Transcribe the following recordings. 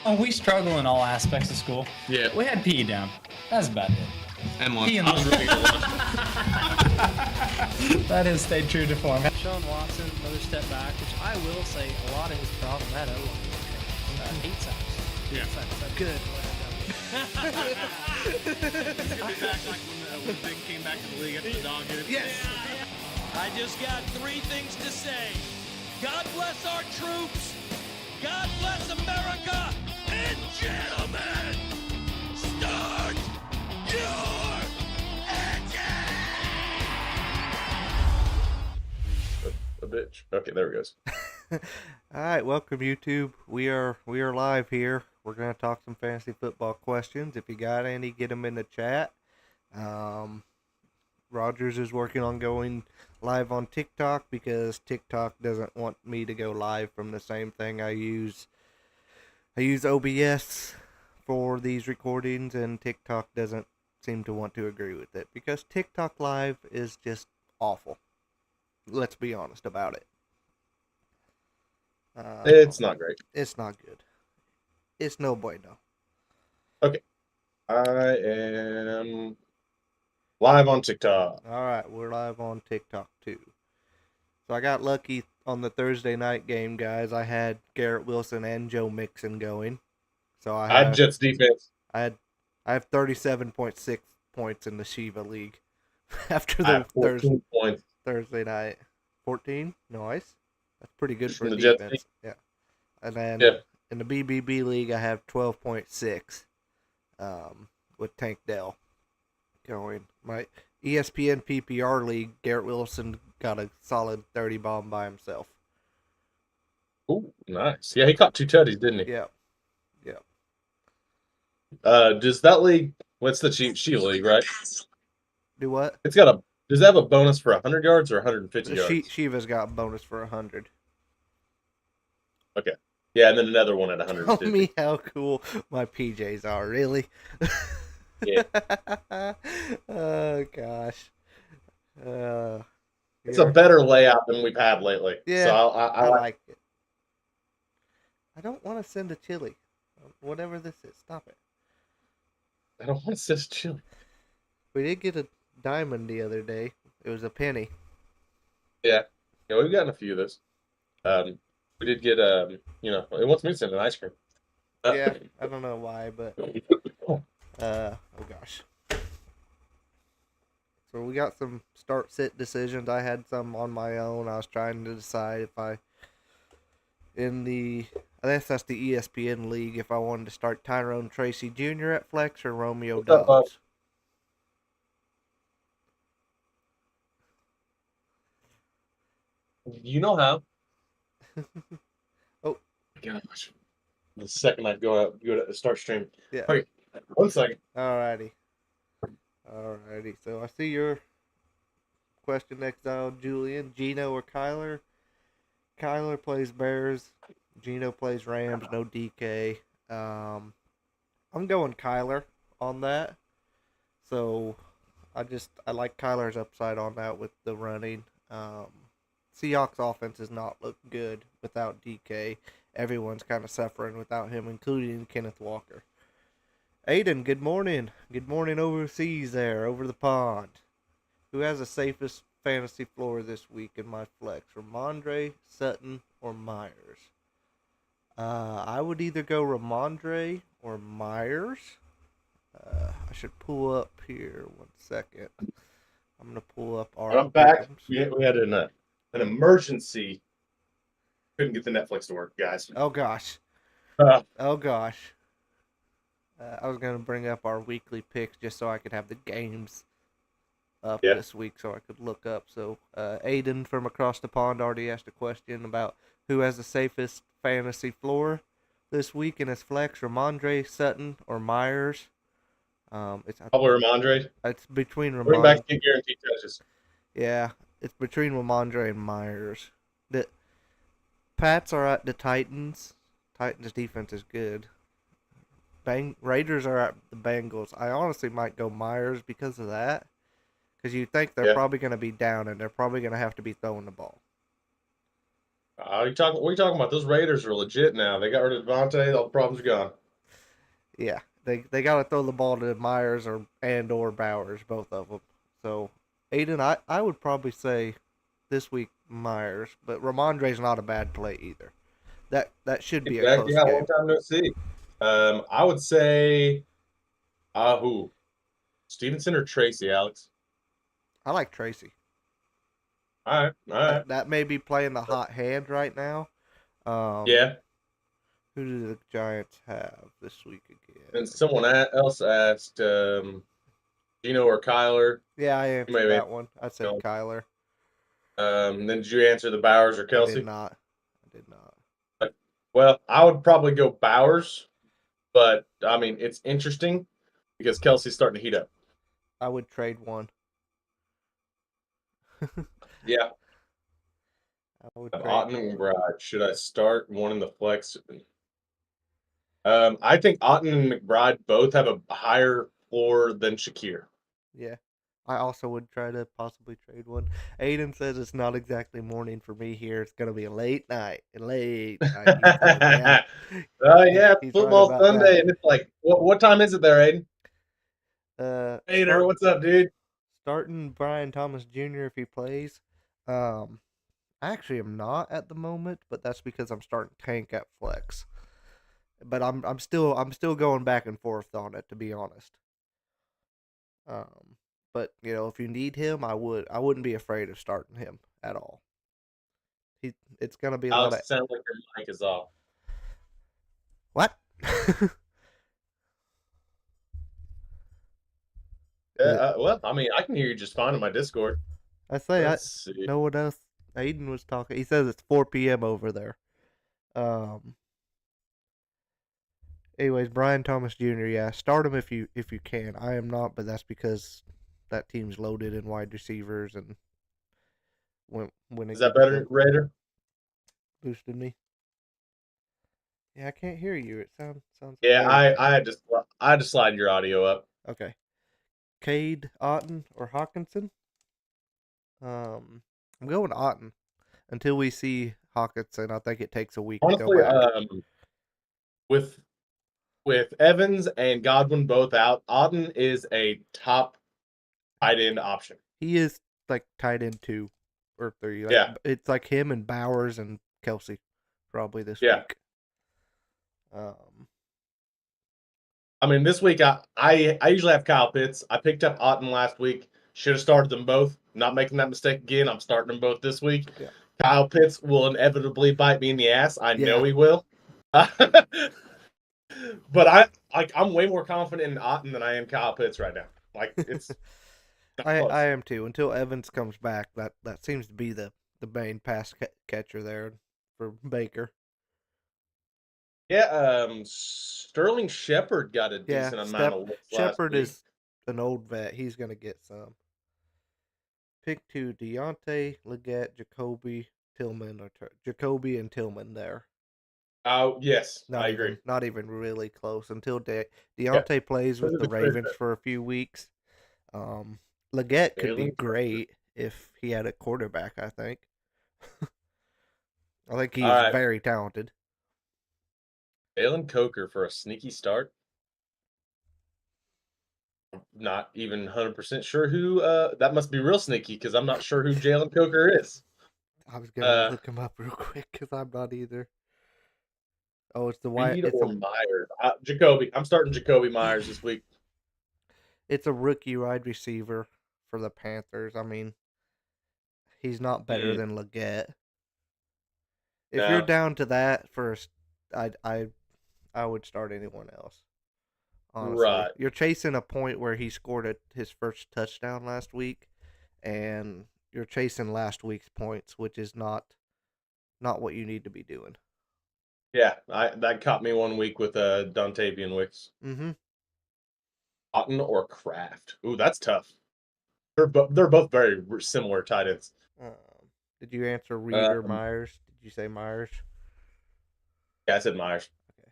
Oh, we struggle in all aspects of school. Yeah. We had PE down. That's about it. And lunch. PE and I was ready to lunch. That has stayed true to form. Sean Watson, another step back, which I will say a lot of his problem that O-line. 8 sacks. Yeah. 8 sacks. Good. He's gonna be back like when Vic came back to the league after the dog hit him. Yes. I just got 3 things to say. God bless our troops. God bless America. And gentlemen, start your engine. A bitch. Okay, there it goes. All right, welcome YouTube. We are live here. We're gonna talk some fantasy football questions. If you got any, get them in the chat. Rogers is working on going live on TikTok because TikTok doesn't want me to go live from the same thing I use OBS for these recordings, and TikTok doesn't seem to want to agree with it because TikTok live is just awful. Let's be honest about it. It's not great. It's not good. It's no bueno. Okay. I am live on TikTok. Alright, we're live on TikTok too. So I got lucky on the Thursday night game, guys. I had Garrett Wilson and Joe Mixon going. So I had Jets defense. I have 37.6 points in the Shiva League after I the have 14 points. Thursday night. 14? Nice. That's pretty good for the defense. Jets. Yeah. And then Yeah. in the BBB League, I have 12.6 with Tank Dell going. My ESPN PPR League, Garrett Wilson got a solid 30 bomb by himself. Ooh, nice. Yeah, he caught 2 tutties, didn't he? Yeah. Does that league? What's the Shiva League, right? Do what? It's got a. Does it have a bonus for 100 yards or 150 yards? Shiva's got a bonus for 100. Okay. Yeah, and then another one at Tell 150. me how cool my PJs are, really? Yeah. Oh, gosh. It's a better layout than we've had lately. Yeah, So I like it. I don't want to send a chili. Whatever this is, stop it. I don't want to sit chilly. We did get a diamond the other day. It was a penny. Yeah, we've gotten a few of those. We did get it wants me to send an ice cream. Yeah, I don't know why, but oh gosh. So we got some start sit decisions. I had some on my own. I was trying to decide if I guess that's the ESPN league, if I wanted to start Tyrone Tracy Jr. at flex or Romeo What's up, Dobbs. You know how? Oh gosh! The second I go to start stream. yeah. Okay, 1 second. Alrighty. So I see your question next on Julian. Gino or Kyler? Kyler plays Bears. Gino plays Rams. No DK. I'm going Kyler on that. So I like Kyler's upside on that with the running. Seahawks offense does not look good without DK. Everyone's kind of suffering without him, including Kenneth Walker. Aiden, good morning. Good morning overseas there, over the pond. Who has the safest fantasy floor this week in my flex? Ramondre, Sutton, or Myers? I would either go Ramondre or Myers. I should pull up here 1 second. I'm going to pull up our... I'm back. We had an emergency. Couldn't get the Netflix to work, guys. Oh, gosh. Oh, gosh. I was going to bring up our weekly picks just so I could have the games up this week so I could look up. So, Aiden from across the pond already asked a question about who has the safest fantasy floor this week in his flex, Ramondre, Sutton, or Myers. It's Probably Ramondre. It's between Bring back Ramondre. get guaranteed touches. Yeah, it's between Ramondre and Myers. The Pats are at the Titans. Titans defense is good. Raiders are at the Bengals. I honestly might go Myers because of that. Because you think they're probably going to be down and they're probably going to have to be throwing the ball. What are you talking about? Those Raiders are legit now. They got rid of Devontae. All the problems are gone. Yeah, they got to throw the ball to Myers or Bowers, both of them. So, Aiden, I would probably say this week Myers, but Ramondre's not a bad play either. That should be a close Yeah, game. long time no see. I would say, who? Stevenson or Tracy, Alex? I like Tracy. All right. That may be playing the hot hand right now. Yeah. Who do the Giants have this week again? And someone else asked, Gino or Kyler. Yeah, I answered that one. I said No. Kyler. Then did you answer the Bowers or Kelsey? I did not. Well, I would probably go Bowers, but I mean it's interesting because Kelsey's starting to heat up. I would trade one. Yeah. I would trade Otten and McBride. Should I start one in the flex? I think Otten and McBride both have a higher floor than Shakir. Yeah. I also would try to possibly trade one. Aiden says it's not exactly morning for me here. It's going to be a late night. Late night. He said, Yeah, he's football right about Sunday, that. and it's like, what time is it there, Aiden? Start- What's up, dude? starting Brian Thomas Jr. if he plays. I actually am not at the moment, but that's because I'm starting Tank at flex. But I'm still going back and forth on it, to be honest. But if you need him, I wouldn't be afraid of starting him at all. It's gonna be a lot of Sounds like your mic is off. what? Yeah, well, I mean, I can hear you just fine on my Discord. I say Let's see. no one else. Aiden was talking. He says it's 4 p.m. over there. Anyways, Brian Thomas Jr. Yeah, start him if you can. I am not, but that's because that team's loaded in wide receivers, and when it Is that gets better, Raider? boosted me. Yeah, I can't hear you. It sounds. Yeah, very- I had to slide your audio up. Okay. Cade, Otten, or Hawkinson? I'm going Otten until we see Hawkinson. I think it takes a week to Honestly, go back. with Evans and Godwin both out, Auden is a top tight end option. He is like tight end 2 or 3. Like, Yeah. It's like him and Bowers and Kelsey probably this Yeah. week. I mean, this week I usually have Kyle Pitts. I picked up Otten last week. Should have started them both. Not making that mistake again. I'm starting them both this week. Yeah. Kyle Pitts will inevitably bite me in the ass. I know Yeah. he will. But I'm way more confident in Otten than I am Kyle Pitts right now. Like it's I am too. Until Evans comes back, that seems to be the main pass catcher there for Baker. Yeah, Sterling Shepard got a decent amount of looks last Shepard week. is an old vet. He's gonna get some. Pick 2: Deontay, Leggett, Jacoby, Tillman, or Jacoby and Tillman there. Oh yes, I agree. Not even really close until Deontay plays with the Ravens for a few weeks. Leggett could be great if he had a quarterback. I think. I think he's very talented. Jalen Coker for a sneaky start. Not even 100% sure who. That must be real sneaky because I'm not sure who Jalen Coker is. I was gonna look him up real quick because I'm not either. Oh, it's the white. Reed or Myers. Jacoby. I'm starting Jacoby Myers this week. It's a rookie wide receiver for the Panthers. I mean, he's not better than Leggett. If you're down to that first, I would start anyone else. Honestly. Right. You're chasing a point where he scored his first touchdown last week, and you're chasing last week's points, which is not what you need to be doing. Yeah, that caught me one week with Dontavian Wicks. Mm-hmm. Otten or Kraft? Ooh, that's tough. They're both very similar tight ends. Did you answer Reed or Myers? Did you say Myers? Yeah, I said Myers. Okay.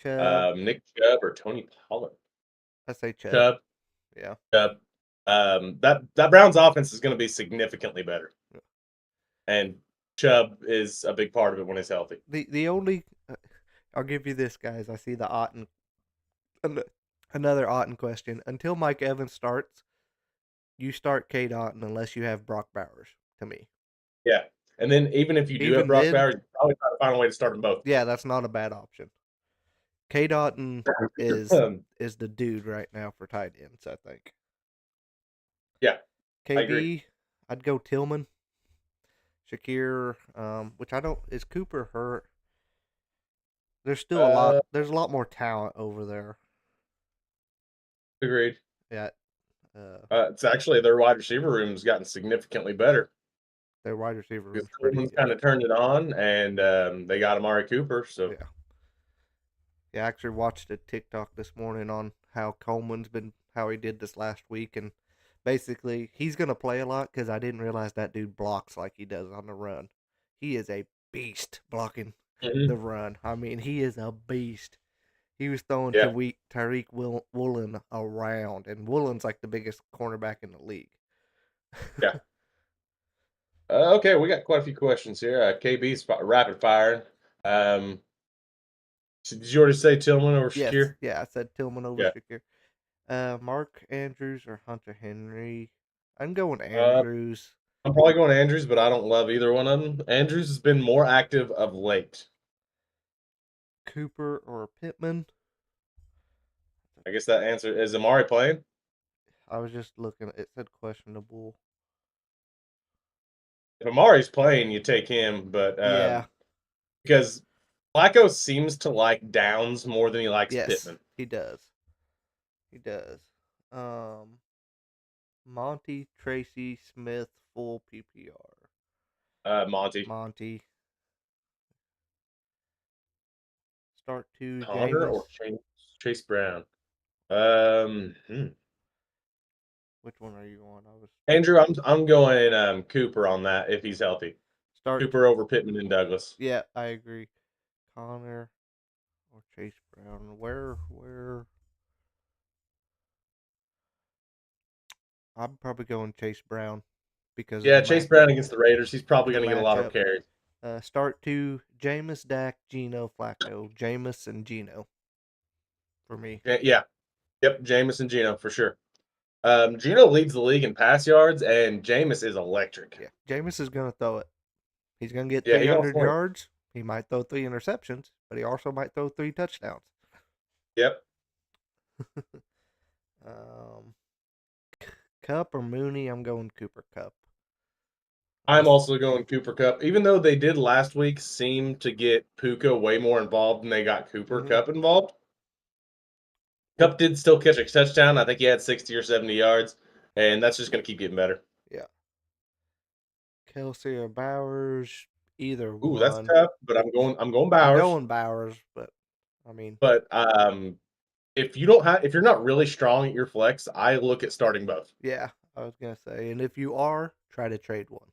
Chubb. Nick Chubb or Tony Pollard? I say Chubb. Chubb. Yeah. Chubb. That Browns offense is going to be significantly better. Yeah. And Chubb is a big part of it when he's healthy. The only I'll give you this, guys. I see the Otten another Otten question. Until Mike Evans starts, you start Cade Otten unless you have Brock Bowers. To me, Yeah. And then even if you do have Even Brock then- Bowers, you probably try to find a way to start them both. yeah, that's not a bad option. Cade Otten is the dude right now for tight ends, I think. Yeah, I KB, agree. I'd go Tillman, Shakir, which I don't. Is Cooper hurt? There's still a lot. There's a lot more talent over there. Agreed. Yeah, It's actually their wide receiver room's gotten significantly better. their wide receiver Because room's pretty Coleman's good. kind of turned it on, and they got Amari Cooper. So Yeah, I actually watched a TikTok this morning on how Coleman's been, how he did this last week, and basically he's gonna play a lot because I didn't realize that dude blocks like he does on the run. He is a beast blocking the run. I mean, he is a beast. He was throwing Yeah. Tyreek Woolen around, and Woolen's like the biggest cornerback in the league. Yeah. Okay, we got quite a few questions here. KB's rapid firing. Did you already say Tillman over Yes, Shakir? yeah, I said Tillman over Yeah. Shakir. Mark Andrews or Hunter Henry? I'm going Andrews. I'm probably going Andrews, but I don't love either one of them. Andrews has been more active of late. Cooper or Pittman? I guess that answer is Amari playing. I was just looking. It said questionable. If Amari's playing, you take him, but Yeah. because Flacco seems to like Downs more than he likes Yes, Pittman. he does. He does. Monty, Tracy, Smith, full PPR. Monty. Start two. Connor Jameis. or Chase Brown? Which one are you on? Andrew, I'm going Cooper on that if he's healthy. Start Cooper over Pittman and Douglas. Yeah, I agree. Connor or Chase Brown. Where? I'm probably going Chase Brown because Yeah, Chase Brown against the Raiders. He's probably going to get a lot of matchup. carries. Start two. Jameis, Dak, Geno, Flacco. Jameis and Geno. For me. Yeah. Yep, Jameis and Geno for sure. Geno leads the league in pass yards, and Jameis is electric. Yeah, Jameis is going to throw it. He's going to get Yeah, he 300 got yards. He might throw 3 interceptions, but he also might throw 3 touchdowns. Yep. Cup or Mooney? I'm going Cooper Cup. I'm also going Cooper Cup. Even though they did last week seem to get Puka way more involved than they got Cooper Cup involved. Cup did still catch a touchdown. I think he had 60 or 70 yards, and that's just going to keep getting better. Yeah. Kelsey or Bowers? Either Ooh, one. that's tough, but I'm going Bowers. I'm going Bowers, but I mean. But if you're not really strong at your flex, I look at starting both. Yeah, I was gonna say, and if you are, try to trade one.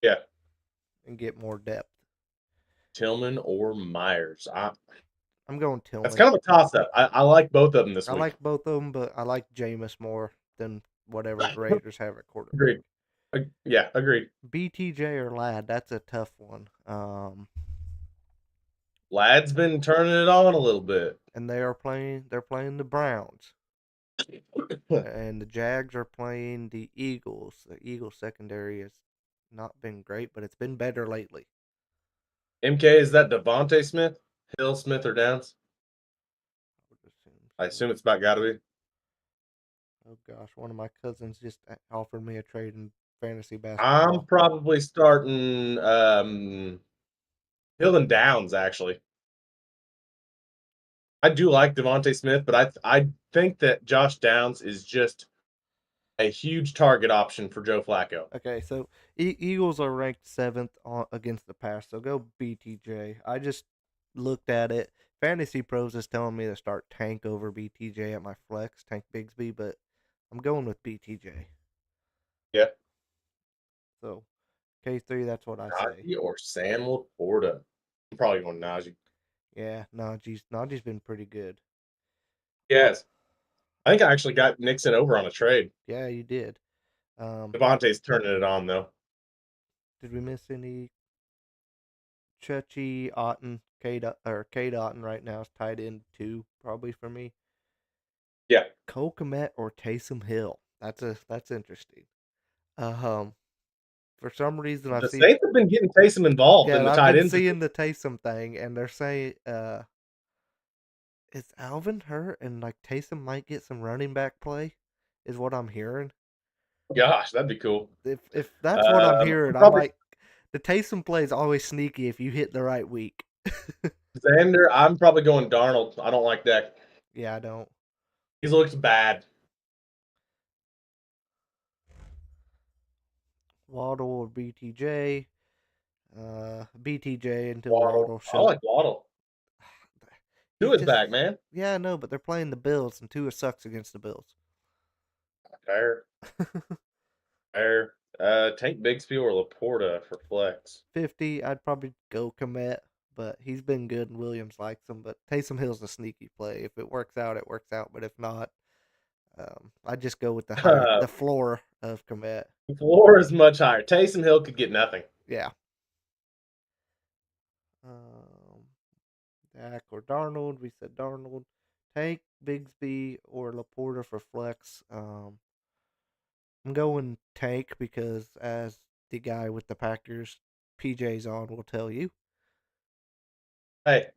Yeah. And get more depth. Tillman or Myers? I'm going Tillman. That's kind of a toss-up. I like both of them this week. I like both of them, but I like Jameis more than whatever the Raiders have at quarterback. Agreed. Yeah, agreed. BTJ or Ladd? That's a tough one. Ladd's been turning it on a little bit. And they're playing the Browns. And the Jags are playing the Eagles. The Eagles secondary has not been great, but it's been better lately. MK, is that Devontae Smith, Hill, Smith, or Downs? I assume it's about got to be. Oh gosh, one of my cousins just offered me a trade in fantasy basketball. I'm probably starting Hill and Downs, actually. I do like Devontae Smith, but I think that Josh Downs is just a huge target option for Joe Flacco. Okay, so Eagles are ranked 7th against the pass, so go BTJ. I just looked at it. Fantasy Pros is telling me to start Tank over BTJ at my flex, Tank Bigsby, but I'm going with BTJ. Yeah. So, K3, that's what I say. Najee or Sam Laporta? I'm probably going Najee. Yeah, Najee's been pretty good. Yes. I think I actually got Nixon over on a trade. Yeah, you did. Devontae's turning it on, though. Did we miss any? Chuchi, Otten, K. Otten right now is tied in 2 probably for me. Yeah. Cole Kmet or Taysom Hill. That's interesting. For some reason I've The seen Saints have been getting Taysom involved in the I've tight been end seeing position. the Taysom thing, and they're saying is Alvin hurt and like Taysom might get some running back play, is what I'm hearing. Gosh, that'd be cool. If that's what I'm hearing, I probably might. The Taysom play is always sneaky if you hit the right week. Xander. I'm probably going Darnold. I don't like that. Yeah, I don't. He looks bad. Waddle or BTJ. BTJ until Waddle. Waddle I shows. like Waddle. He's Tua's just- back, man. Yeah, I know, but they're playing the Bills, and Tua sucks against the Bills. Fair. Fair. Tank Bigsby or Laporta for flex. 50, I'd probably go Komet, but he's been good and Williams likes him. But Taysom Hill's a sneaky play. If it works out, it works out. But if not, I'd just go with the floor of Komet. The floor is much higher. Taysom Hill could get nothing. Yeah. Dak or Darnold. We said Darnold. Tank, Bigsby, or Laporta for flex. I'm going Tank because, as the guy with the Packers PJs on will tell you, Hey,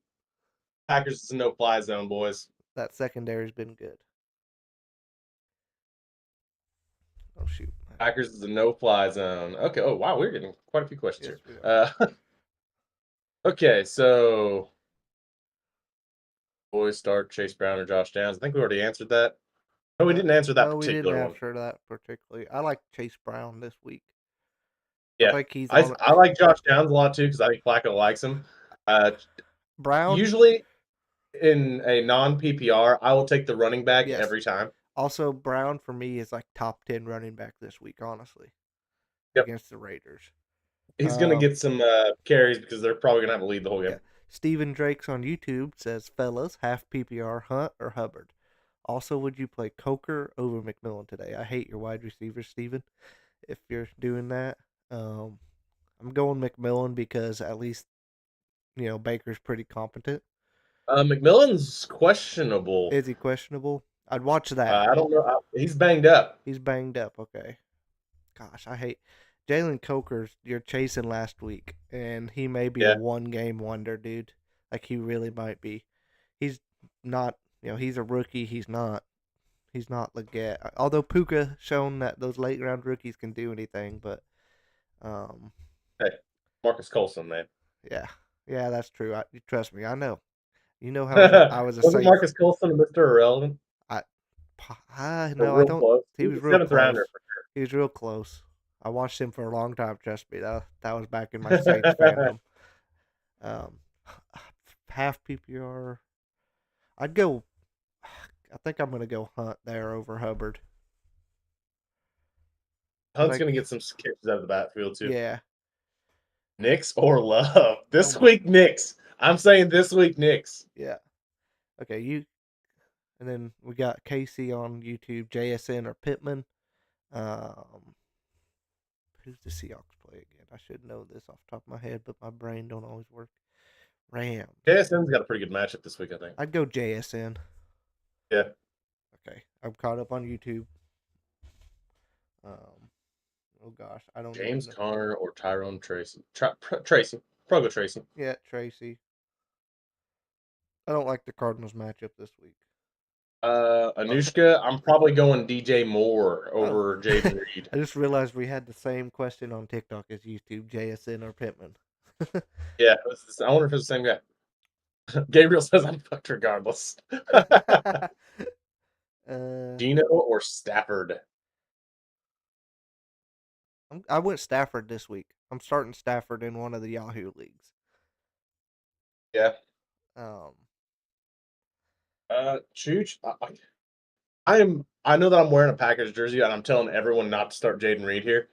Packers is a no-fly zone, boys. that secondary's been good. Oh, shoot. Packers is a no-fly zone. Okay. Oh, wow. We're getting quite a few questions Yes, here. Okay, so boys start Chase Brown or Josh Downs. I think we already answered that. No, we didn't answer that No, we particular didn't one. answer that particularly. I like Chase Brown this week. Yeah, I think he's I, on I like Josh Downs a lot too because I think Flacco likes him. Brown. Usually in a non-PPR, I will take the running back Yes. every time. Also, Brown for me is like top 10 running back this week, honestly. Yep. Against the Raiders. He's going to get some carries because they're probably going to have a lead the whole game. Yeah. Stephen Drake's on YouTube says, fellas, half PPR, Hunt or Hubbard. Also, would you play Coker over McMillan today? I hate your wide receivers, Stephen, if you're doing that. I'm going McMillan because at least, Baker's pretty competent. McMillan's questionable. Is he questionable? I'd watch that. I don't know. He's banged up. He's banged up. Okay. Gosh, I hate Jalen Coker. You're chasing last week, and he may be a one-game wonder, dude. Like he really might be. He's not. He's a rookie. He's not Leggett. Although Puka shown that those late-round rookies can do anything, but Hey, Marcus Colson, man. yeah, that's true. Trust me, I know. You know how I was a Wasn't Saints. Marcus Colson Mr. Irrelevant? No, I don't. Close. He was real seventh close. rounder for sure. He was real close. I watched him for a long time. Trust me, that was back in my Saints fandom. Half PPR. I'd go. I think I'm gonna go Hunt there over Hubbard. Hunt's gonna get some catches out of the backfield too. Yeah. Knicks or Love this week? Knicks. I'm saying this week Knicks. Yeah. Okay, and then we got Casey on YouTube. JSN or Pittman. Who's the Seahawks play again? I should know this off the top of my head, but my brain don't always work. Rams. JSN's got a pretty good matchup this week, I think. I'd go JSN. Yeah. Okay, I'm caught up on YouTube. Oh gosh, I don't. James Conner or Tyrone Tracy. Tracy. Probably go Tracy. Yeah, Tracy. I don't like the Cardinals matchup this week. Anushka, I'm probably going DJ Moore over Jaden Reed. I just realized we had the same question on TikTok as YouTube, JSN or Pittman. Yeah, I wonder if it's the same guy. Gabriel says I'm fucked regardless. Gino or Stafford? I went Stafford this week. I'm starting Stafford in one of the Yahoo leagues. Yeah. Chooch, I know that I'm wearing a Packers jersey and I'm telling everyone not to start Jaden Reed here,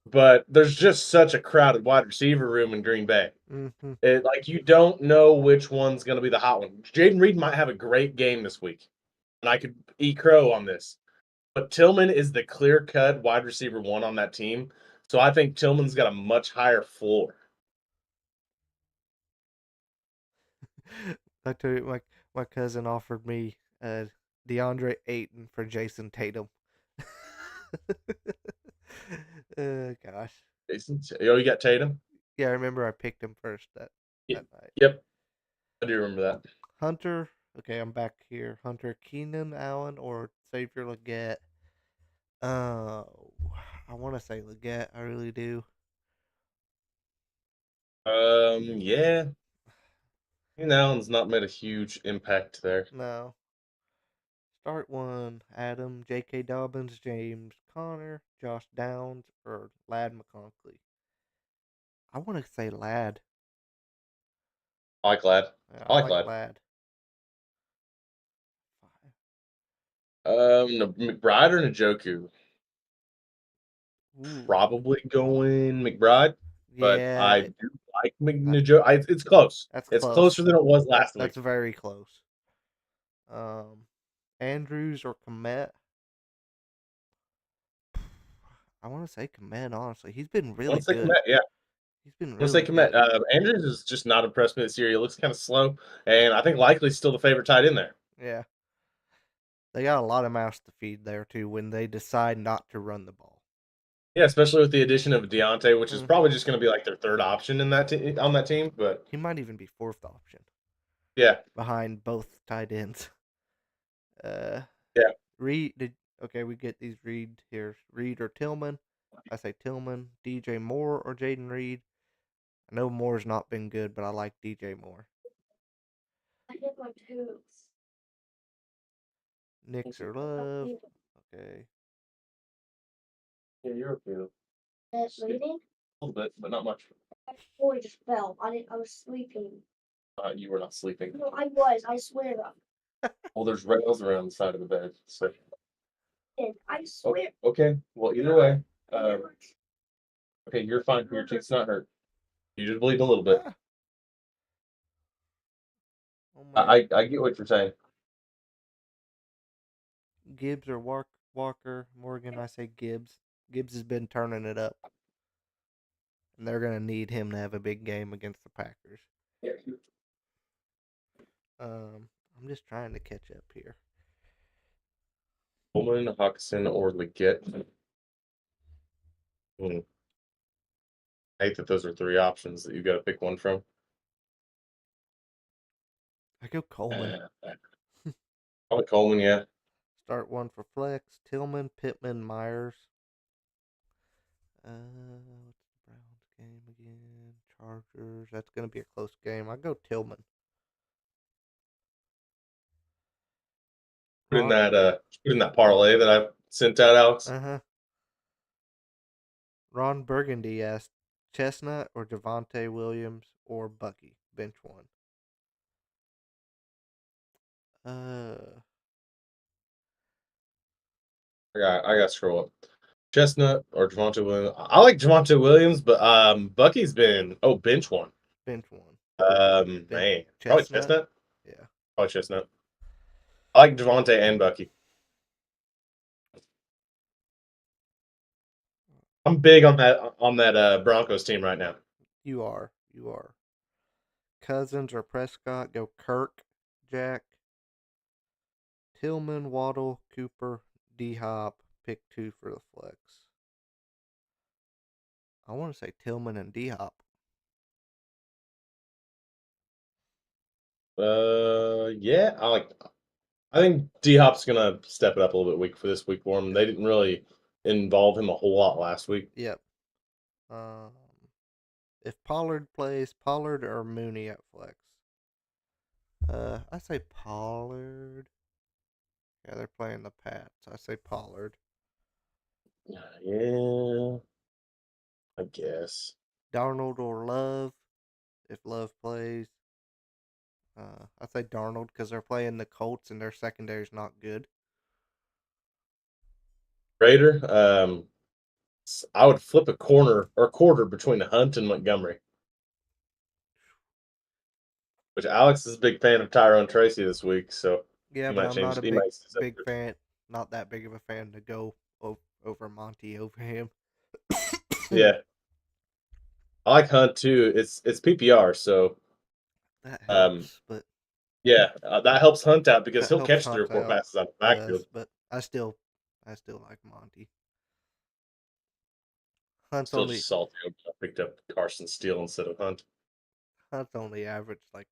but there's just such a crowded wide receiver room in Green Bay. Mm-hmm. You don't know which one's going to be the hot one. Jaden Reed might have a great game this week, and I could eat crow on this, but Tillman is the clear-cut wide receiver one on that team. So I think Tillman's got a much higher floor. I tell you, my cousin offered me DeAndre Ayton for Jason Tatum. Gosh. You got Tatum? Yeah, I remember I picked him first that night. Yep. I do remember that. Hunter. Okay, I'm back here. Hunter, Keenan Allen, or Xavier Legette. I want to say Legette. I really do. Yeah. Allen's not made a huge impact there. No. Start one. Adam, J.K. Dobbins, James Conner, Josh Downs, or Lad McConkey. I want to say Lad. I like Lad. Yeah, I like Lad. Lad. McBride or Njoku? Ooh. Probably going McBride, but Yeah, I do like Njoku. It's close. That's It's close. closer than it was last week. That's very close. Andrews or Komet? I want to say Komet, honestly. He's been really Let's say good. Komet, yeah. He's been Let's really say Komet. good. Andrews is just not impressed me this year. He looks kind of slow, and I think Likely's still the favorite tight end there. Yeah. They got a lot of mouths to feed there, too, when they decide not to run the ball. Yeah, especially with the addition of Deontay, which is probably just going to be like their third option in that on that team. But he might even be fourth option. Yeah. Behind both tight ends. Yeah. Reed. Okay, we get these Reed here. Reed or Tillman? I say Tillman. DJ Moore or Jaden Reed? I know Moore's not been good, but I like DJ Moore. I hit my tooth. Knicks or Love? Okay. Yeah, you're okay. That's bleeding? A little bit, but not much. My boy just fell. I was sleeping. You were not sleeping. No, I was. I swear. Well, there's rails around the side of the bed. So. I swear. Okay. Well, either way. Okay, you're fine. Your tooth's not hurt. You just bleed a little bit. Oh I get what you're saying. Gibbs or Walker? Morgan, I say Gibbs. Gibbs has been turning it up. And they're going to need him to have a big game against the Packers. Yeah. I'm just trying to catch up here. Coleman, Hawkinson, or Leggett. I hate that those are three options that you got to pick one from. I go Coleman. Probably Coleman, yeah. Start one for flex. Tillman, Pittman, Myers. What's the Browns game again? Chargers. That's going to be a close game. I go Tillman. Put in that parlay that I sent out, Alex. Ron Burgundy asked Chestnut or Javonte Williams or Bucky. Bench one. I got to scroll up. Chestnut or Javonte Williams. I like Javonte Williams, but Bucky's been bench one. Bench one. Man. Chestnut? Probably Chestnut? Yeah. Probably Chestnut. I like Javonte and Bucky. I'm big on that Broncos team right now. You are. Cousins or Prescott, go Kirk, Jack, Tillman, Waddle, Cooper, D-Hop, pick two for the flex. I want to say Tillman and D-Hop. Yeah, I think D-Hop's gonna step it up a little bit week for this week for him. They didn't really involve him a whole lot last week. Yep. If Pollard plays, Pollard or Mooney at flex? I say Pollard. Yeah, they're playing the Pats. I say Pollard. Yeah, I guess. Darnold or Love, if Love plays. I say Darnold because they're playing the Colts and their secondary is not good. Raider, I would flip a quarter between Hunt and Montgomery. Which Alex is a big fan of Tyrone Tracy this week, so yeah, but I'm not a big fan. Not that big of a fan to go over Monty over him. Yeah. I like Hunt too. It's PPR, so That um, helps, but yeah, that helps Hunt out because that he'll helps catch 3 or Hunt 4 out. passes out of the backfield. Does, but I still like Monty. Hunt's Still only just salty. I picked up Carson Steele instead of Hunt. Hunt's only averaged like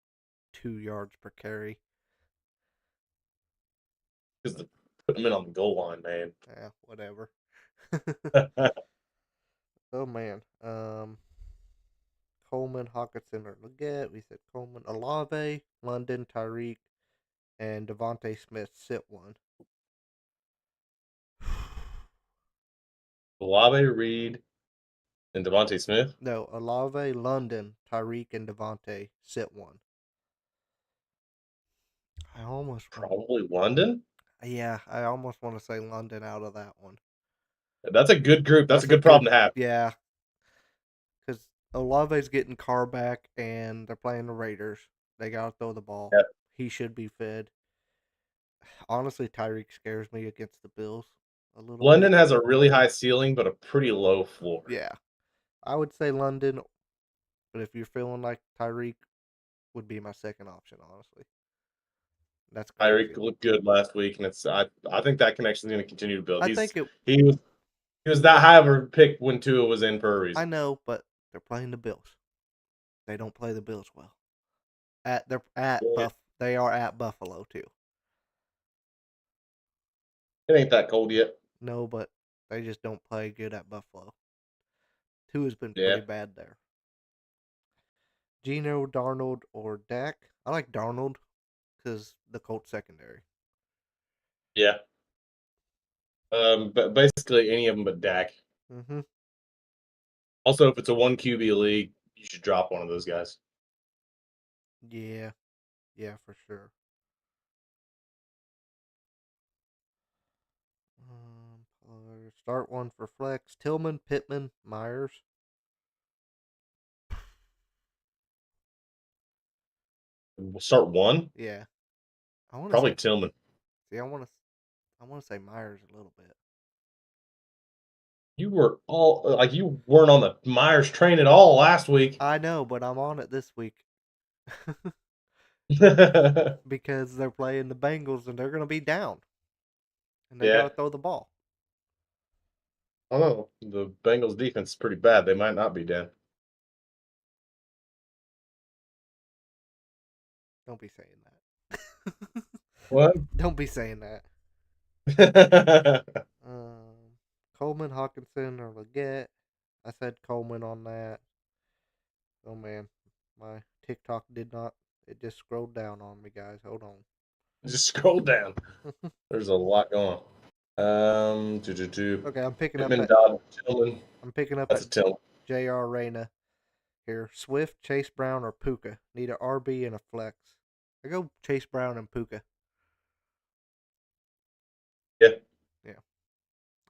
2 yards per carry. Because put him in on the goal line, man. Yeah, whatever. Oh man. Coleman, Hawkinson, or Leggett. We said Coleman, Olave, London, Tyreek, and Devontae Smith sit one. Olave, Reed, and Devontae Smith. No, Olave, London, Tyreek, and Devontae sit one. I almost want, Probably London. yeah, I almost want to say London out of that one. That's a good group. That's a good problem to have. Yeah, because Olave's getting Carr back, and they're playing the Raiders. They gotta throw the ball. Yep. He should be fed. Honestly, Tyreek scares me against the Bills a little London bit. has a really high ceiling, but a pretty low floor. Yeah, I would say London, but if you're feeling like Tyreek, would be my second option. Honestly, that's crazy. Tyreek looked good last week, and I think that connection is going to continue to build. I think it. He was that high of a pick when Tua was in for a reason. I know, but they're playing the Bills. They don't play the Bills well. Yeah. They are at Buffalo too. It ain't that cold yet. No, but they just don't play good at Buffalo. Tua's been Yeah. pretty bad there. Geno, Darnold, or Dak. I like Darnold because the Colts secondary. Yeah. But basically any of them but Dak. Mm-hmm. Also, if it's a 1 QB league, you should drop one of those guys. Yeah. Yeah, for sure. Start one for flex. Tillman, Pittman, Myers. We'll start one. Yeah. I want to Probably say, Tillman. see, I want to say Myers a little bit. You were you weren't on the Myers train at all last week. I know, but I'm on it this week. Because they're playing the Bengals and they're going to be down. And they Yeah. got to throw the ball. I don't know. The Bengals defense is pretty bad. They might not be down. Don't be saying that. What? Don't be saying that. Coleman, Hawkinson, or Leggett. I said Coleman on that. Oh man, my TikTok did not. It just scrolled down on me, guys. Hold on. Just scroll down. There's a lot going on. Okay, I'm picking up Pittman, at Dodd, Tillman. I'm picking up That's a at Tillman. J.R. Reyna here. Swift, Chase Brown, or Puka. Need an RB and a flex. I go Chase Brown and Puka. Yeah. Yeah.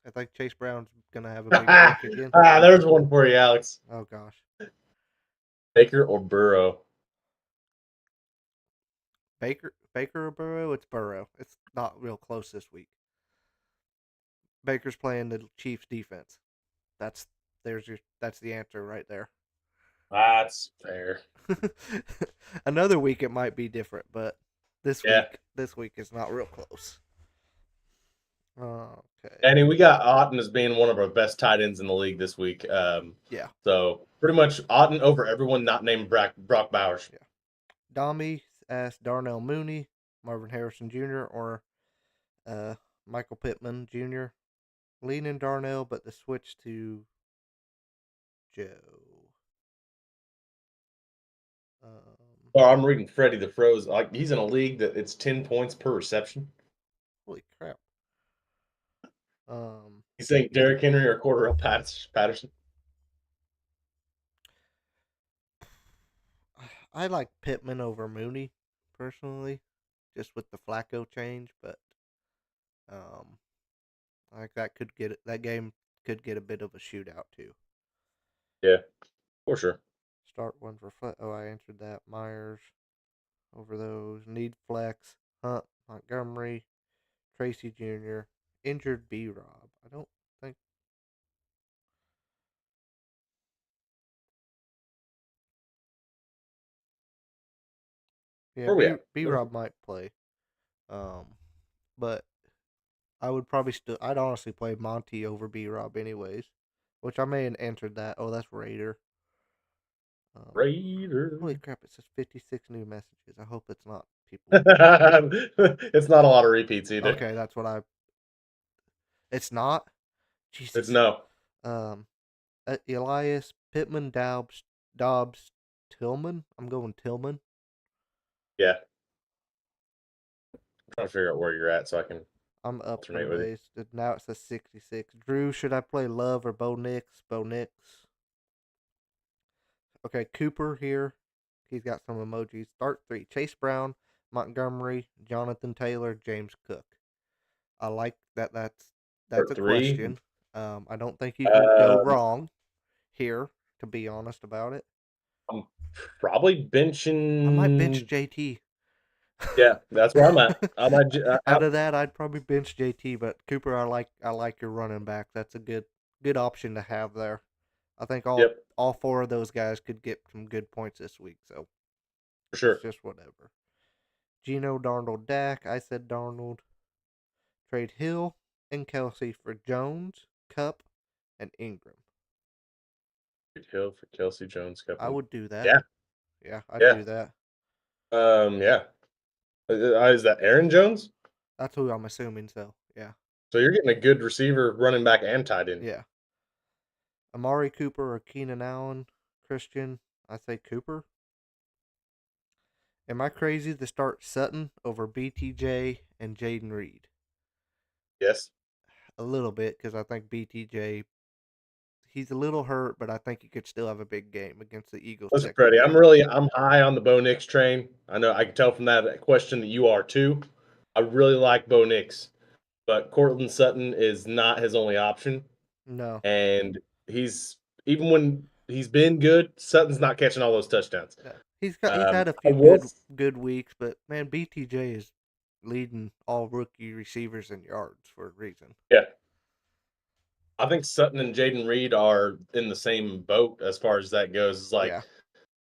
I think Chase Brown's gonna have a big week again. There's one for you, Alex. Oh gosh. Baker or Burrow? Baker or Burrow? It's Burrow. It's not real close this week. Baker's playing the Chiefs defense. That's the answer right there. That's fair. Another week it might be different, but this week is not real close. Okay. Danny, we got Otten as being one of our best tight ends in the league this week. Yeah. So pretty much Otten over everyone not named Brock Bowers. Yeah. Dami asked Darnell Mooney, Marvin Harrison Jr., or Michael Pittman Jr. Leaning Darnell, but the switch to Joe. Oh, I'm reading Freddie the Froze. Like he's in a league that it's 10 points per reception. Holy crap. He's saying Derrick Henry or Cordell Patterson. I like Pittman over Mooney personally, just with the Flacco change, but I think that game could get a bit of a shootout too. Yeah, for sure. Start one for I answered that. Myers over those. Need flex. Hunt, Montgomery, Tracy Jr. Injured B-Rob. I don't think. Yeah, Where we at? B Rob might play. But I would probably still. I'd honestly play Monty over B Rob anyways. Which I may have answered that. Oh, that's Raider. Raider. Holy crap! It says 56 new messages. I hope it's not people. It's not a lot of repeats either. Okay, that's what I. It's not. Jesus. It's no. Elias Pittman Dobbs Tillman. I'm going Tillman. Yeah. I'm trying to figure out where you're at so I can. I'm up Alternate with anyways. Now it says 66. Drew, should I play Love or Bo Nix? Bo Nix. Okay, Cooper here. He's got some emojis. Start 3. Chase Brown, Montgomery, Jonathan Taylor, James Cook. I like that. That's Start a 3. question. I don't think you can go wrong here, to be honest about it. I'm probably benching. I might bench JT. Yeah, that's where I'm at. Out of that, I'd probably bench JT, but Cooper, I like your running back. That's a good option to have there. I think all 4 of those guys could get some good points this week, so for sure. it's just whatever. Gino, Darnold, Dak. I said Darnold. Trade Hill and Kelsey for Jones, Cup, and Ingram. Hill for Kelsey, Jones, Cup. I would do that. Yeah. Yeah, I'd do that. Yeah. Is that Aaron Jones? That's who I'm assuming, so yeah. So you're getting a good receiver, running back, and tight end. Yeah. Amari Cooper or Keenan Allen, Christian. I say Cooper. Am I crazy to start Sutton over BTJ and Jaden Reed? Yes. A little bit, because I think BTJ, he's a little hurt, but I think he could still have a big game against the Eagles. Listen, Freddie, I'm high on the Bo Nix train. I know I can tell from that question that you are too. I really like Bo Nix, but Cortland Sutton is not his only option. No. And even when he's been good, Sutton's not catching all those touchdowns. Yeah. He's had a few good weeks, but man, BTJ is leading all rookie receivers in yards for a reason. Yeah. I think Sutton and Jaden Reed are in the same boat as far as that goes. It's like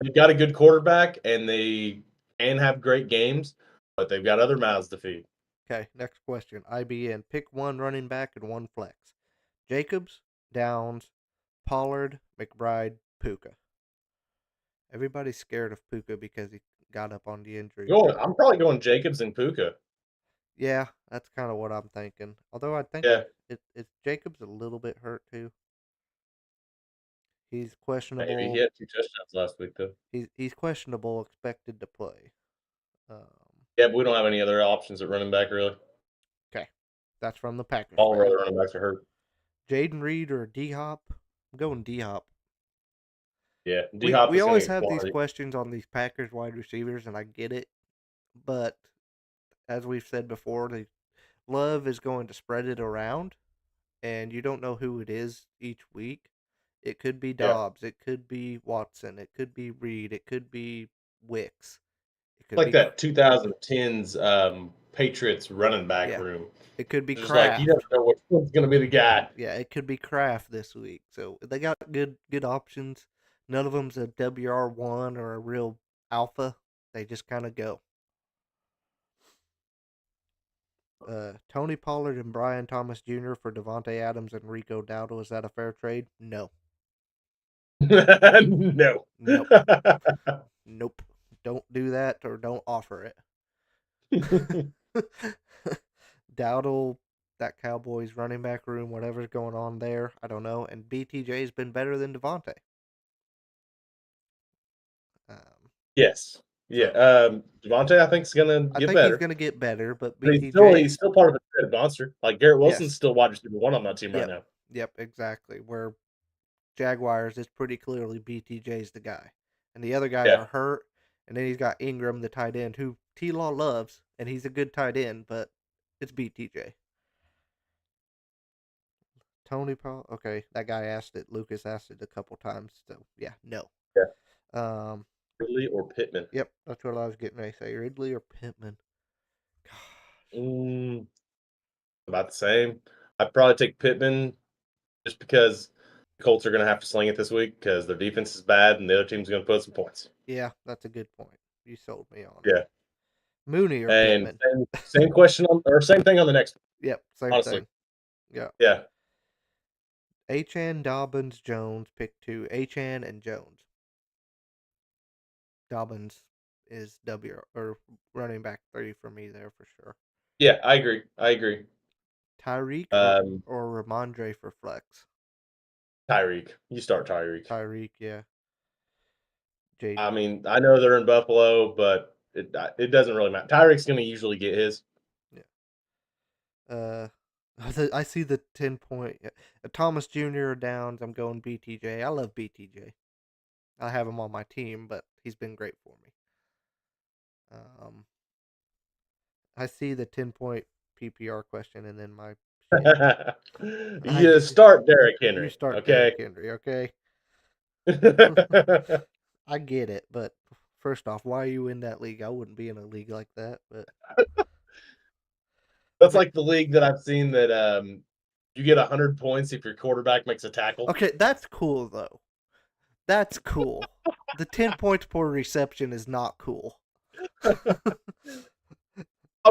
they've got a good quarterback and they can have great games, but they've got other mouths to feed. Okay, next question. IBN. Pick 1 running back and 1 flex. Jacobs, Downs, Pollard, McBride, Puka. Everybody's scared of Puka because he got up on the injury. I'm probably going Jacobs and Puka. Yeah, that's kind of what I'm thinking. Although I think it's Jacobs a little bit hurt too. He's questionable. Maybe he had 2 touchdowns last week though. He's questionable, expected to play. Yeah, but we don't have any other options at running back really. Okay, that's from the Packers. All our other running backs are hurt. Jaden Reed or D Hop? I'm going D Hop. Yeah, D Hop. We always have these questions on these Packers wide receivers, and I get it, but as we've said before, the Love is going to spread it around, and you don't know who it is each week. It could be Dobbs, it could be Watson, it could be Reed, it could be Wicks. It could like that 2010s Patriots running back room. It could be Just Kraft. like you don't know which one's going to be the guy. Yeah, it could be Kraft this week. So they got good options. None of them's a WR1 or a real alpha. They just kind of go. Tony Pollard and Brian Thomas Jr. for Devontae Adams and Rico Dowdle. Is that a fair trade? No. No. Nope. Nope. Don't do that or don't offer it. Dowdle, that Cowboys running back room, whatever's going on there, I don't know. And BTJ's been better than Devontae. Yes. Yeah. Devontae, I think, is going to get better. I think he's going to get better, but BTJ... he's still part of the trade monster. Like, Garrett Wilson's still wide receiver 1 on that team right now. Yep, exactly. Where Jaguars is pretty clearly BTJ's the guy. And the other guys are hurt. And then he's got Ingram, the tight end, who T-Law loves. And he's a good tight end, but it's BTJ. Tony Paul. Okay, that guy asked it. Lucas asked it a couple times. So, yeah, no. Yeah. Ridley or Pittman? Yep, that's what I was getting ready to say. Ridley or Pittman? Gosh. About the same. I'd probably take Pittman just because the Colts are going to have to sling it this week because their defense is bad and the other team's going to put some points. Yeah, that's a good point. You sold me on it. Mooney or And Pittman. same question or same thing on the next one. Yep, same Honestly. thing. Yeah. Yeah. Achan, Dobbins, Jones, pick 2. Achan and Jones. Dobbins is W or running back 3 for me there for sure. Yeah, I agree. Tyreek or Ramondre for flex. Tyreek. You start Tyreek. Tyreek, yeah. JD. I mean, I know they're in Buffalo, but it doesn't really matter. Tyreek's going to usually get his. I see the 10-point. Thomas Jr. or Downs. I'm going BTJ. I love BTJ. I have him on my team, but he's been great for me. I see the 10-point PPR question, and then my. You start Derrick Henry. You start okay? Derrick Henry, okay? I get it, but first off, why are you in that league? I wouldn't be in a league like that, but. That's like the league that I've seen that you get 100 points if your quarterback makes a tackle. Okay, that's cool, though. That's cool. The 10 points per reception is not cool.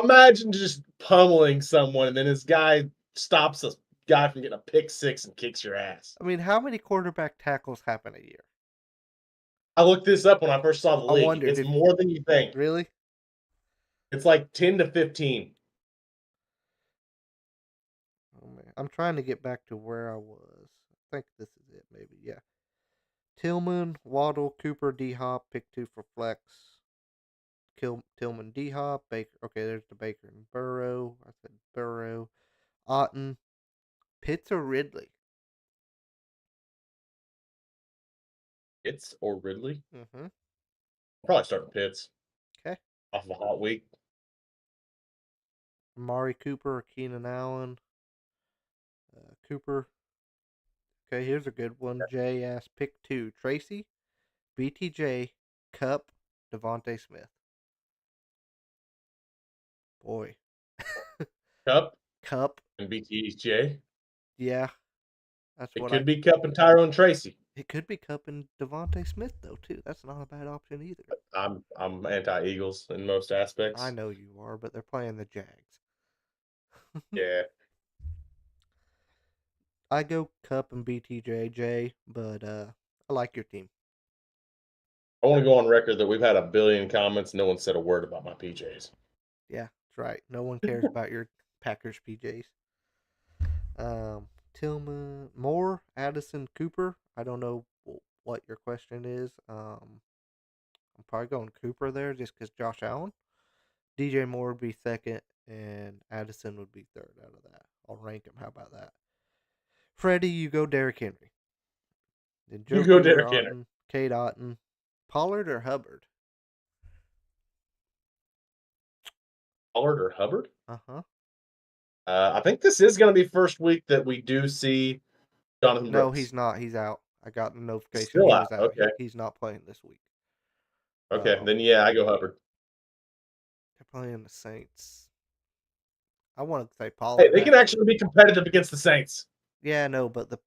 Imagine just pummeling someone, and then this guy stops a guy from getting a pick 6 and kicks your ass. I mean, how many quarterback tackles happen a year? I looked this up when I first saw the I league. wondered, It's more than you think. Really? It's like 10 to 15. Oh, man. I'm trying to get back to where I was. I think this is it, maybe. Yeah. Tillman, Waddle, Cooper, D-Hop, pick 2 for flex. Tillman, D-Hop, Baker. Okay, there's the Baker and Burrow. I said Burrow. Otten, Pitts or Ridley? Pitts or Ridley? Mm-hmm. Probably starting Pitts. Okay. Off of a hot week. Amari Cooper or Keenan Allen? Cooper. Okay, here's a good one. Jay asked, pick 2. Tracy, BTJ, Cup, Devontae Smith. Boy. Cup and BTJ. Yeah. That's It what could be Cup and Tyrone Tracy. It could be Cup and Devontae Smith though too. That's not a bad option either. I'm anti-Eagles in most aspects. I know you are, but they're playing the Jags. Yeah. I go Cup and BTJ, but I like your team. I want to go on record that we've had a billion comments. No one said a word about my PJs. Yeah, that's right. No one cares about your Packers PJs. Tillman, Moore, Addison, Cooper. I don't know what your question is. I'm probably going Cooper there just because Josh Allen. DJ Moore would be second, and Addison would be third out of that. I'll rank him. How about that? Freddie, you go Derrick Henry. Then You go Derrick Henry. Cade Otton. Pollard or Hubbard? Pollard or Hubbard? Uh-huh. I think this is going to be first week that we do see Jonathan Brooks. No, he's not. He's out. I got the notification. Still he out. was Okay. He's not playing this week. Okay, then yeah, I go Hubbard. They're playing the Saints. I want to say Pollard. Hey, they can actually be competitive against the Saints. Yeah, no, but the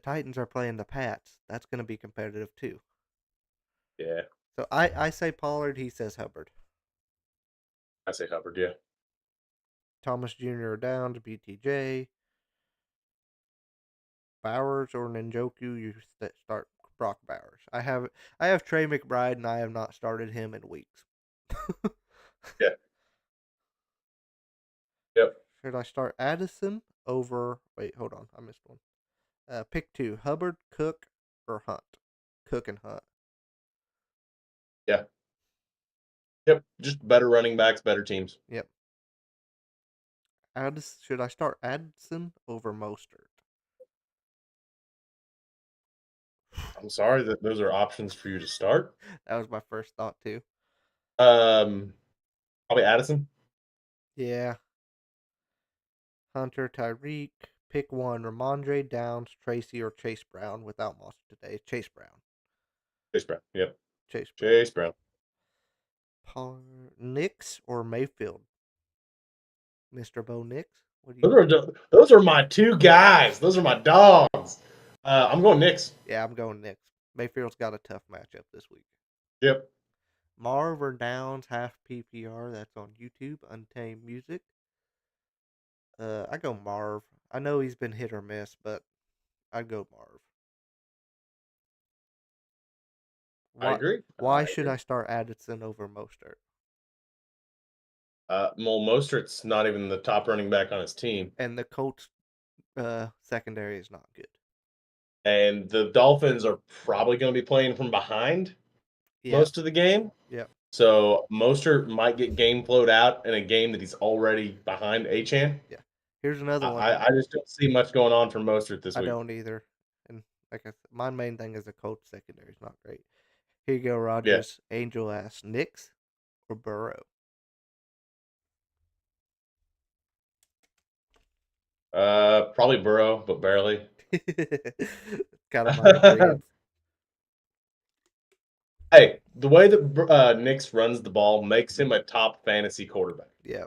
Titans are playing the Pats. That's going to be competitive too. Yeah. So I say Pollard. He says Hubbard. I say Hubbard. Yeah. Thomas Jr. down to BTJ. Bowers or Njoku, you start Brock Bowers. I have Trey McBride, and I have not started him in weeks. Yeah. Yep. Should I start Addison over? Wait, hold on, I missed one. Pick 2: Hubbard, Cook, or Hunt. Cook and Hunt. Yeah. Yep. Just better running backs, better teams. Yep. Should I start Addison over Mostert? I'm sorry that those are options for you to start. That was my first thought too. Probably Addison. Yeah. Hunter, Tyreek. Pick 1: Ramondre, Downs, Tracy, or Chase Brown. Without Mostert today, Chase Brown. Chase Brown. Yep. Chase Brown. Nix or Mayfield? Mr. Bo Nix? What do you Those are my two guys. Those are my dogs. I'm going Nix. Yeah, I'm going Nix. Mayfield's got a tough matchup this week. Yep. Marv or Downs, half PPR. That's on YouTube. Untamed Music. I go Marv. I know he's been hit or miss, but I'd go Marv. I agree. Why should I start Addison over Mostert? Well, Mostert's not even the top running back on his team. And the Colts secondary is not good. And the Dolphins are probably going to be playing from behind most of the game. Yep. So Mostert might get game flowed out in a game that he's already behind Achane. Yeah. Here's another one. I just don't see much going on for Mostert this week. I don't either. And like I said, my main thing is the Colts secondary is not great. Here you go, Rogers. Yeah. Angel asks, Knicks or Burrow? Probably Burrow, but barely. Kind of my agreement. Hey, the way that Knicks runs the ball makes him a top fantasy quarterback. Yeah.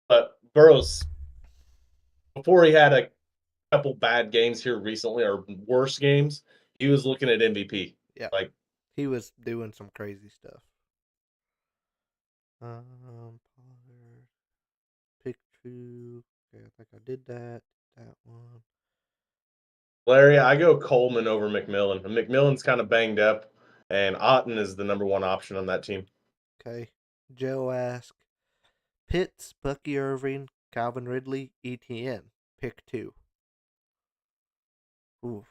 But Burrow's, before he had a couple bad games here recently, or worse games, he was looking at MVP. Yeah. Like, he was doing some crazy stuff. Pick two. Okay, I think I did that. That one. Larry, I go Coleman over McMillan. And McMillan's kind of banged up, and Otten is the number one option on that team. Okay. Joe asks, Pitts, Bucky Irving, Calvin Ridley, ETN. Pick two. Oof.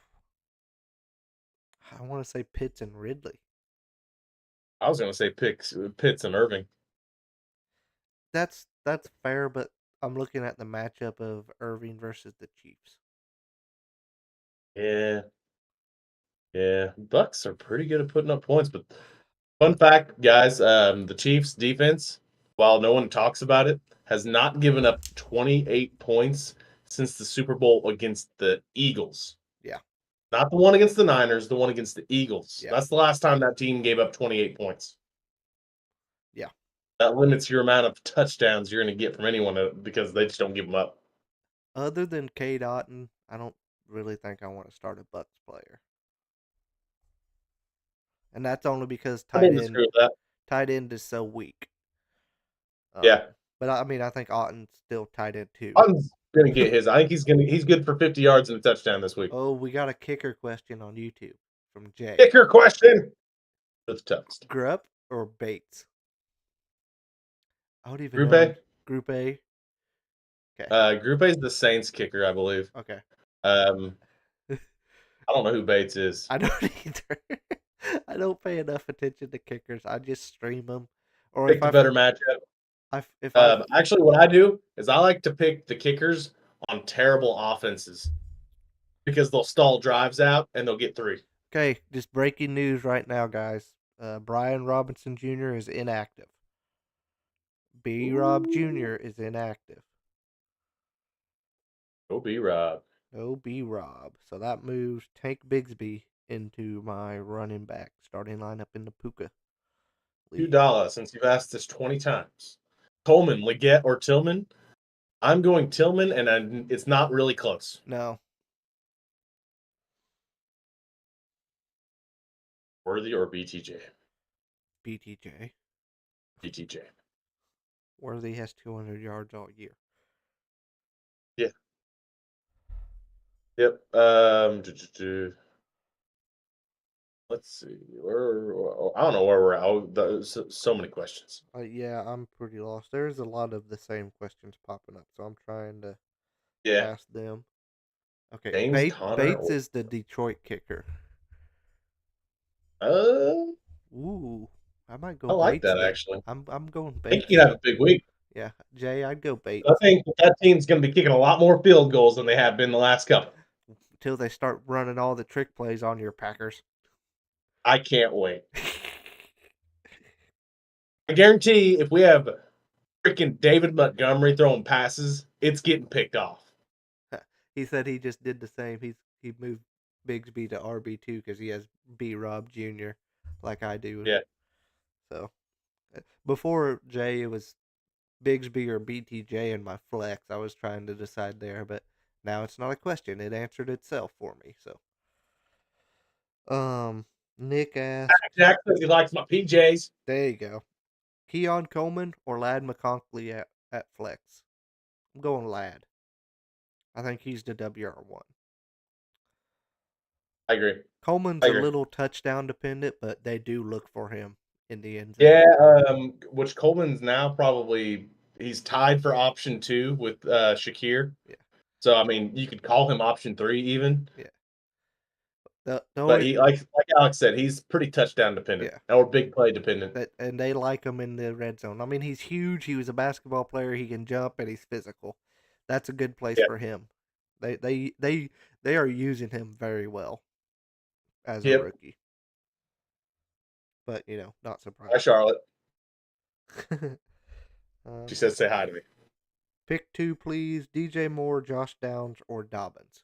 I want to say Pitts and Ridley. I was going to say Pitts and Irving. That's fair, but I'm looking at the matchup of Irving versus the Chiefs. Yeah. Bucks are pretty good at putting up points, but fun fact, guys, the Chiefs defense, while no one talks about it, has not given up 28 points since the Super Bowl against the Eagles. Yeah. Not the one against the Niners, the one against the Eagles. Yeah. That's the last time that team gave up 28 points. Yeah. That limits your amount of touchdowns you're going to get from anyone because they just don't give them up. Other than Cade Otton, I don't really think I want to start a Bucks player. And that's only because tight end is so weak. Yeah. But I mean, I think Otton's still tight end too. Otton's going to get his. I think he's good for 50 yards and a touchdown this week. Oh, we got a kicker question on YouTube from Jay. Kicker question. That's tough. Grupp or Bates? I don't even Group know. A? Group A. Okay. Group A is the Saints kicker, I believe. Okay. I don't know who Bates is. I don't either. I don't pay enough attention to kickers. I just stream them. Or Pick a better matchup. Actually, what I do is I like to pick the kickers on terrible offenses because they'll stall drives out and they'll get 3. Okay, just breaking news right now, guys. Brian Robinson Jr. is inactive. B-Rob Jr. is inactive. Go B-Rob. No B-Rob. So that moves Tank Bigsby into my running back starting lineup in the Puka League. $2 since you've asked this 20 times. Coleman, Leggett, or Tillman? I'm going Tillman, and it's not really close. No. Worthy or BTJ? BTJ. BTJ. Worthy has 200 yards all year. Yeah. Yep. Let's see. I don't know where we're at. There's so many questions. Yeah, I'm pretty lost. There's a lot of the same questions popping up, so I'm trying to ask them. Okay, Bates is the Detroit kicker. Ooh, I might go. I like Bates that then. actually. I'm going Bates. I think he'd have a big week. Yeah, Jay, I'd go Bates. I think that team's going to be kicking a lot more field goals than they have been the last couple. Until they start running all the trick plays on your Packers. I can't wait. I guarantee if we have freaking David Montgomery throwing passes, it's getting picked off. He said he just did the same. He moved Bigsby to RB2 because he has B-Rob Jr. like I do. Yeah. So before Jay, it was Bigsby or BTJ in my flex. I was trying to decide there, but now it's not a question. It answered itself for me. So, Nick asked, Jack says he likes my PJs. there you go. Keon Coleman or Lad McConkley at flex? I'm going Lad. I think he's the WR1. I agree. Coleman's I a agree. little touchdown dependent, but they do look for him in the end zone. Yeah, which Coleman's now probably he's tied for option 2 with Shakir. Yeah. So I mean, you could call him option 3 even. Yeah. The But only, he like Alex said, he's pretty touchdown dependent or big play dependent. and they like him in the red zone. I mean, he's huge. He was a basketball player. He can jump and he's physical. That's a good place for him. They are using him very well as a rookie. But not surprised. Hi, Charlotte. She says, "Say hi to me." Pick 2, please. DJ Moore, Josh Downs, or Dobbins.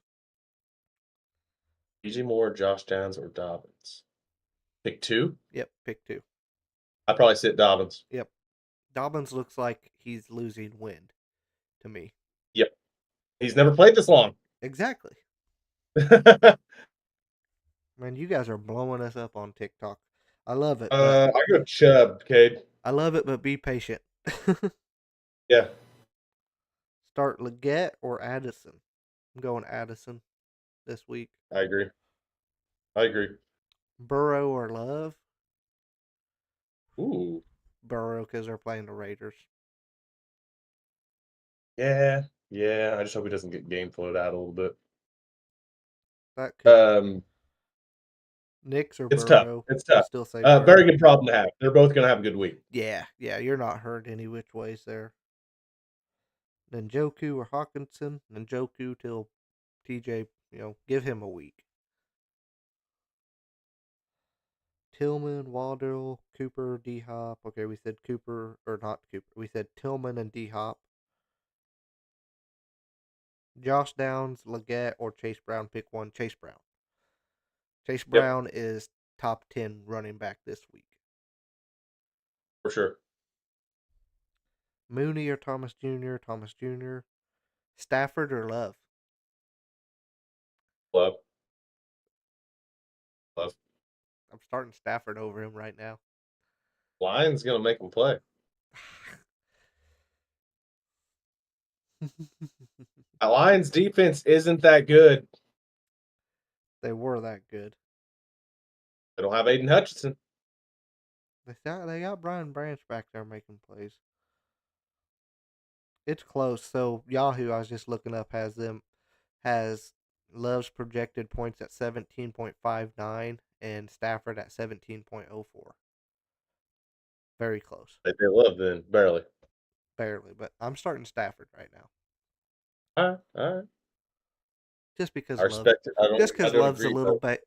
DJ Moore, Josh Downs, or Dobbins. Pick 2. Yep, pick 2. I'd probably sit Dobbins. Yep. Dobbins looks like he's losing wind to me. Yep. He's never played this long. Exactly. Man, you guys are blowing us up on TikTok. I love it. I go Chubb, Cade. I love it, but be patient. Yeah. Start Leggett or Addison. I'm going Addison this week. I agree. Burrow or Love? Ooh. Burrow, because they're playing the Raiders. Yeah. I just hope he doesn't get game flowed out a little bit. That could. Knicks or it's Burrow? Tough. It's tough. Still say very good problem to have. They're both going to have a good week. Yeah. You're not hurt any which ways there. Njoku or Hawkinson? Njoku till TJ, give him a week. Tillman, Waddle, Cooper, D-Hop. Okay, we said Cooper, or not Cooper. We said Tillman and D-Hop. Josh Downs, Leggett, or Chase Brown. Pick one. Chase Brown. Chase Brown is top 10 running back this week. For sure. Mooney or Thomas Jr.? Thomas Jr. Stafford or Love? Love. I'm starting Stafford over him right now. Lions going to make him play. The Lions defense isn't that good. They were that good. They don't have Aiden Hutchinson. They got Brian Branch back there making plays. It's close. So Yahoo, I was just looking up, has Love's projected points at 17.59 and Stafford at 17.04. Very close. They Love then, barely. Barely, but I'm starting Stafford right now. All right. Just because I respect it. just because Love's agree,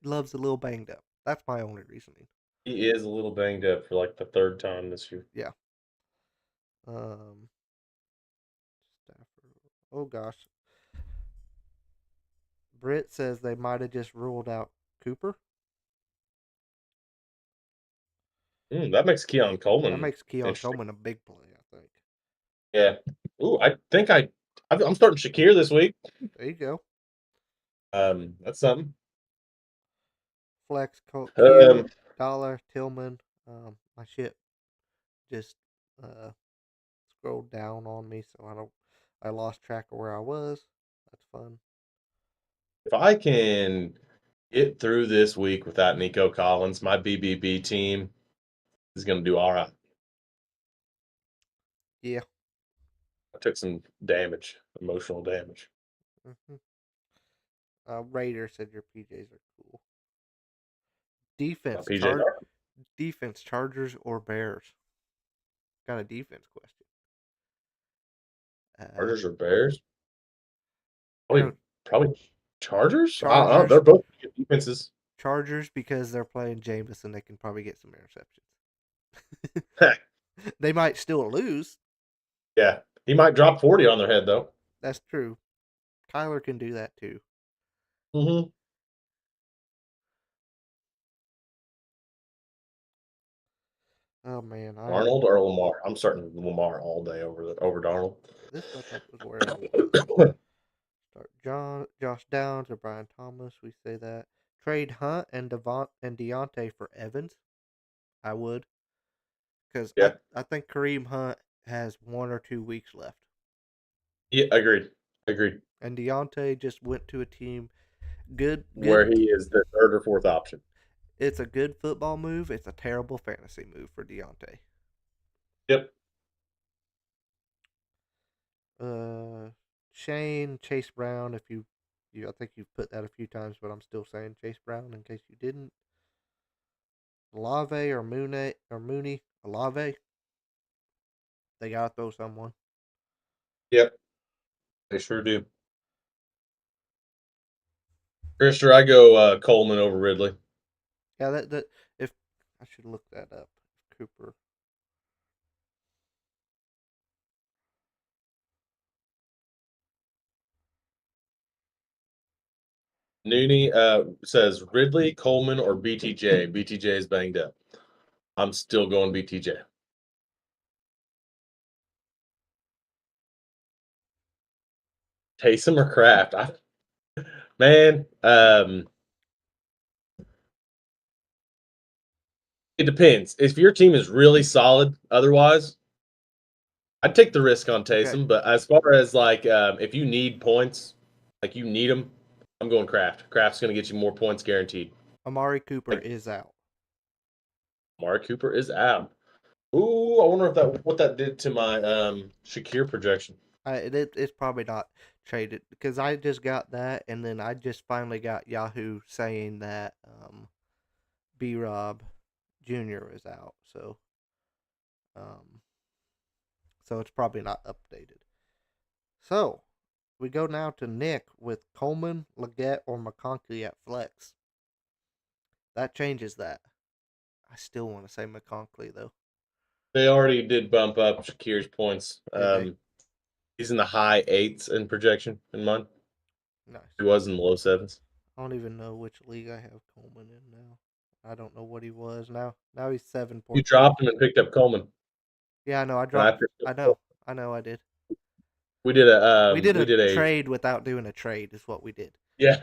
Love's a little banged up. That's my only reasoning. He is a little banged up for like the 3rd time this year. Yeah. Stafford. Oh gosh. Britt says they might have just ruled out Cooper. That makes Keon Coleman. That makes Keon Coleman a big play, I think. Yeah. Ooh, I think I'm starting Shakir this week. There you go. That's something. Flex, Dollar, Tillman. My shit just scrolled down on me, so I lost track of where I was. That's fun. If I can get through this week without Nico Collins, my BBB team is going to do all right. Yeah. I took some damage, emotional damage. Raider said your PJs are cool. Defense, defense, Chargers or Bears? Got a defense question. Chargers or Bears? Probably Chargers? I don't know. Chargers. They're both good defenses. Chargers because they're playing Jameson. They can probably get some interceptions. They might still lose. Yeah. He might drop 40 on their head, though. That's true. Kyler can do that, too. Mm-hmm. Oh, man. Arnold or Lamar? I'm starting Lamar all day over Darnold. This was where I was. Start Josh Downs or Brian Thomas. We say that. trade Hunt and Deontay for Evans. I would, because Yeah. I think Kareem Hunt has 1 or 2 weeks left, Yeah, agreed. and Deontay just went to a team good. Where he is the third or fourth option. It's a good football move. It's a terrible fantasy move for Deontay. Yep. Shane, Chase Brown. If you, I think you've put that a few times, but I'm still saying Chase Brown in case you didn't. Olave or Mooney. Olave. They gotta throw someone. Yep. They sure do. Christopher, I go Coleman over Ridley. Yeah, that if I should look that up. Cooper. Nooney says Ridley, Coleman, or BTJ. BTJ is banged up. I'm still going BTJ. Taysom or Kraft? Man, it depends. If your team is really solid, otherwise, I'd take the risk on Taysom. Okay. But as far as like if you need points, like you need them, I'm going Kraft. Kraft's going to get you more points guaranteed. Amari Cooper is out. Amari Cooper is out. Ooh, I wonder if what that did to my Shakir projection. It's probably not traded because I just got that, and then I just finally got Yahoo saying that B Rob Jr. is out. So it's probably not updated. So we go now to Nick with Coleman, Leggett, or McConkey at flex. That changes that. I still want to say McConkey though. They already did bump up Shakir's points. Okay. He's in the high 8s in projection in mine. Nice. He was in the low 7s. I don't even know which league I have Coleman in now. I don't know what he was now. Now he's 7 You dropped him and picked up Coleman. Yeah, I know. I dropped. I know. I did. We did a we did a trade without doing a trade. Is what we did. Yeah.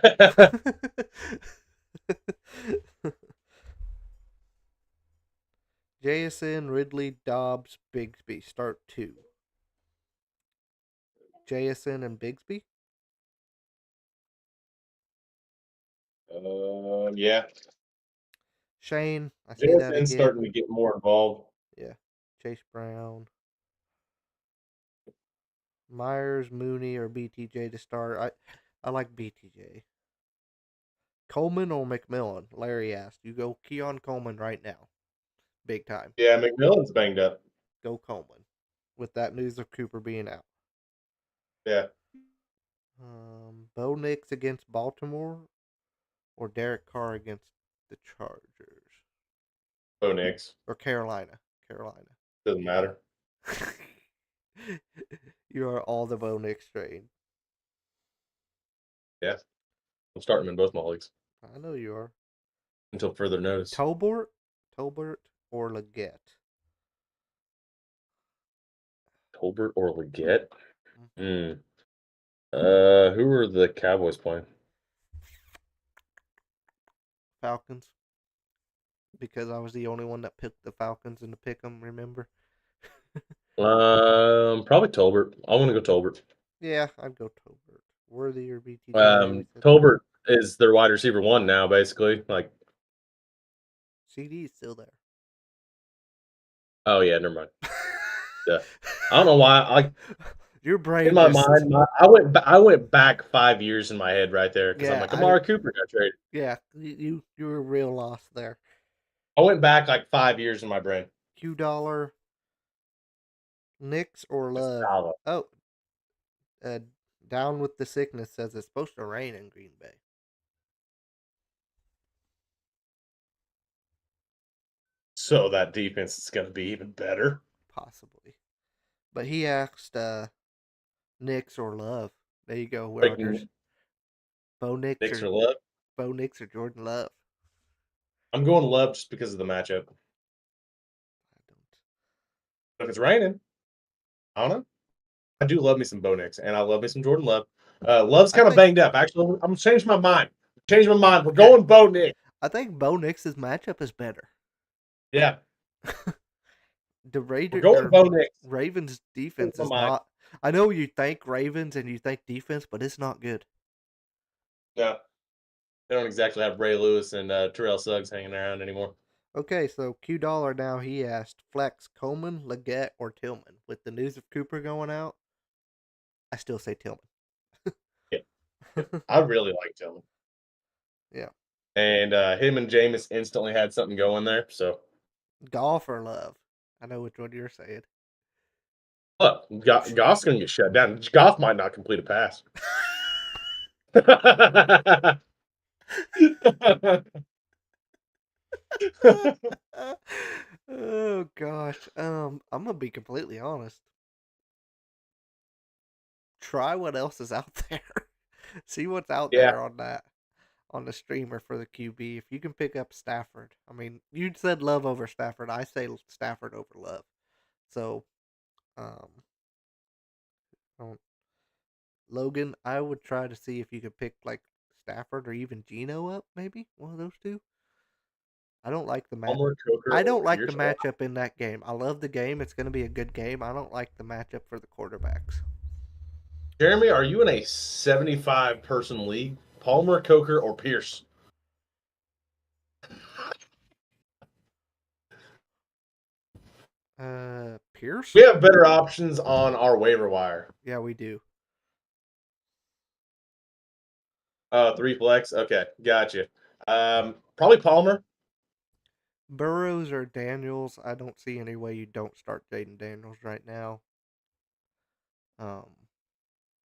JSN, Ridley, Dobbs, Bigsby. Start 2. JSN and Bigsby. Yeah. Shane, I see that again. Starting to get more involved. Yeah. Chase Brown. Myers, Mooney, or BTJ to start. I like BTJ. Coleman or McMillan? Larry asked. You go Keon Coleman right now. Big time. Yeah, McMillan's banged up. Go Coleman. With that news of Cooper being out. Yeah. Bo Nix against Baltimore or Derek Carr against the Chargers? Bo Nix. Or Carolina. Doesn't matter. You are all the Bo Nix train. Yeah. I'm starting him in both my leagues. I know you are. Until further notice. Tolbert or Leggett? Tolbert or Leggett? Who are the Cowboys playing? Falcons. Because I was the only one that picked the Falcons in the pick 'em, remember? Probably Tolbert. I want to go Tolbert. Yeah, I'd go Tolbert. Worthy or BTJ? Tolbert is their wide receiver 1 now, basically. Like CD is still there. Oh yeah, never mind. Yeah, I don't know why. Your brain In my mind, I went back 5 years in my head right there because I'm like, Amari Cooper got traded. Yeah, you were real lost there. I went back like 5 years in my brain. $, Knicks or Love? Oh, Down with the Sickness says it's supposed to rain in Green Bay. So that defense is going to be even better. Possibly. But he asked Knicks or Love. There you go, Like, Rogers. Bo Nix Knicks or Love? Bo Nix or Jordan Love? I'm going Love just because of the matchup. If it's raining, I don't know. I do love me some Bo Nix, and I love me some Jordan Love. Love's kind of banged up. Actually, I'm going to change my mind. Change my mind. We're Okay. going Bo Nix. I think Bo Nix's matchup is better. Yeah, The we're going Bo Nix. Ravens defense my is mind. not. I know you think Ravens and you think defense, but it's not good. No, they don't exactly have Ray Lewis and Terrell Suggs hanging around anymore. Okay, so Q Dollar now he asked Flex Coleman, Leggett, or Tillman. With the news of Cooper going out, I still say Tillman. I really liked him. Yeah. And him and Jameis instantly had something going there. So Golf or Love? I know which one you're saying. look, Goff's gonna get shut down. Goff might not complete a pass. Oh gosh. I'm gonna be completely honest. Try what else is out there. See what's out Yeah. there on the streamer for the QB. If you can pick up Stafford, I mean, you said Love over Stafford. I say Stafford over Love. So, Logan, I would try to see if you could pick like Stafford or even Geno up, maybe one of those two. I don't like the match. I don't like the matchup in that game. I love the game. It's going to be a good game. I don't like the matchup for the quarterbacks. Jeremy, are you in a 75-person league? Palmer, Coker, or Pierce? Pierce? We have better options on our waiver wire. Yeah, we do. 3 flex. Okay, gotcha. Probably Palmer. Burrows or Daniels, I don't see any way you don't start Jaden Daniels right now.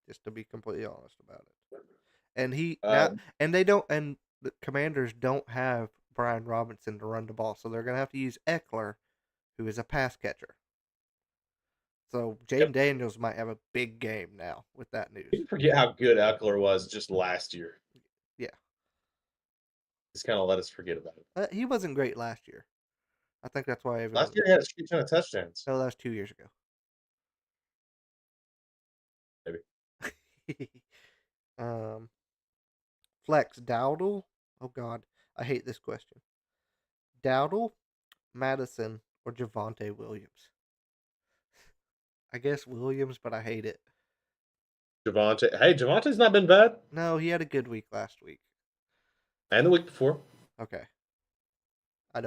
Just to be completely honest about it. And the Commanders don't have Brian Robinson to run the ball, so they're gonna have to use Eckler, who is a pass catcher. So Jaden Daniels might have a big game now with that news. You forget how good Eckler was just last year. Yeah. Just kind of let us forget about it. He wasn't great last year. I think that's why Last year he had a shit ton of touchdowns. No, that was 2 years ago. Maybe. Flex Dowdle. Oh God, I hate this question. Dowdle, Madison, or Javonte Williams? I guess Williams, but I hate it. Javonte. Hey, Javonte's not been bad. No, he had a good week last week. And the week before. Okay. I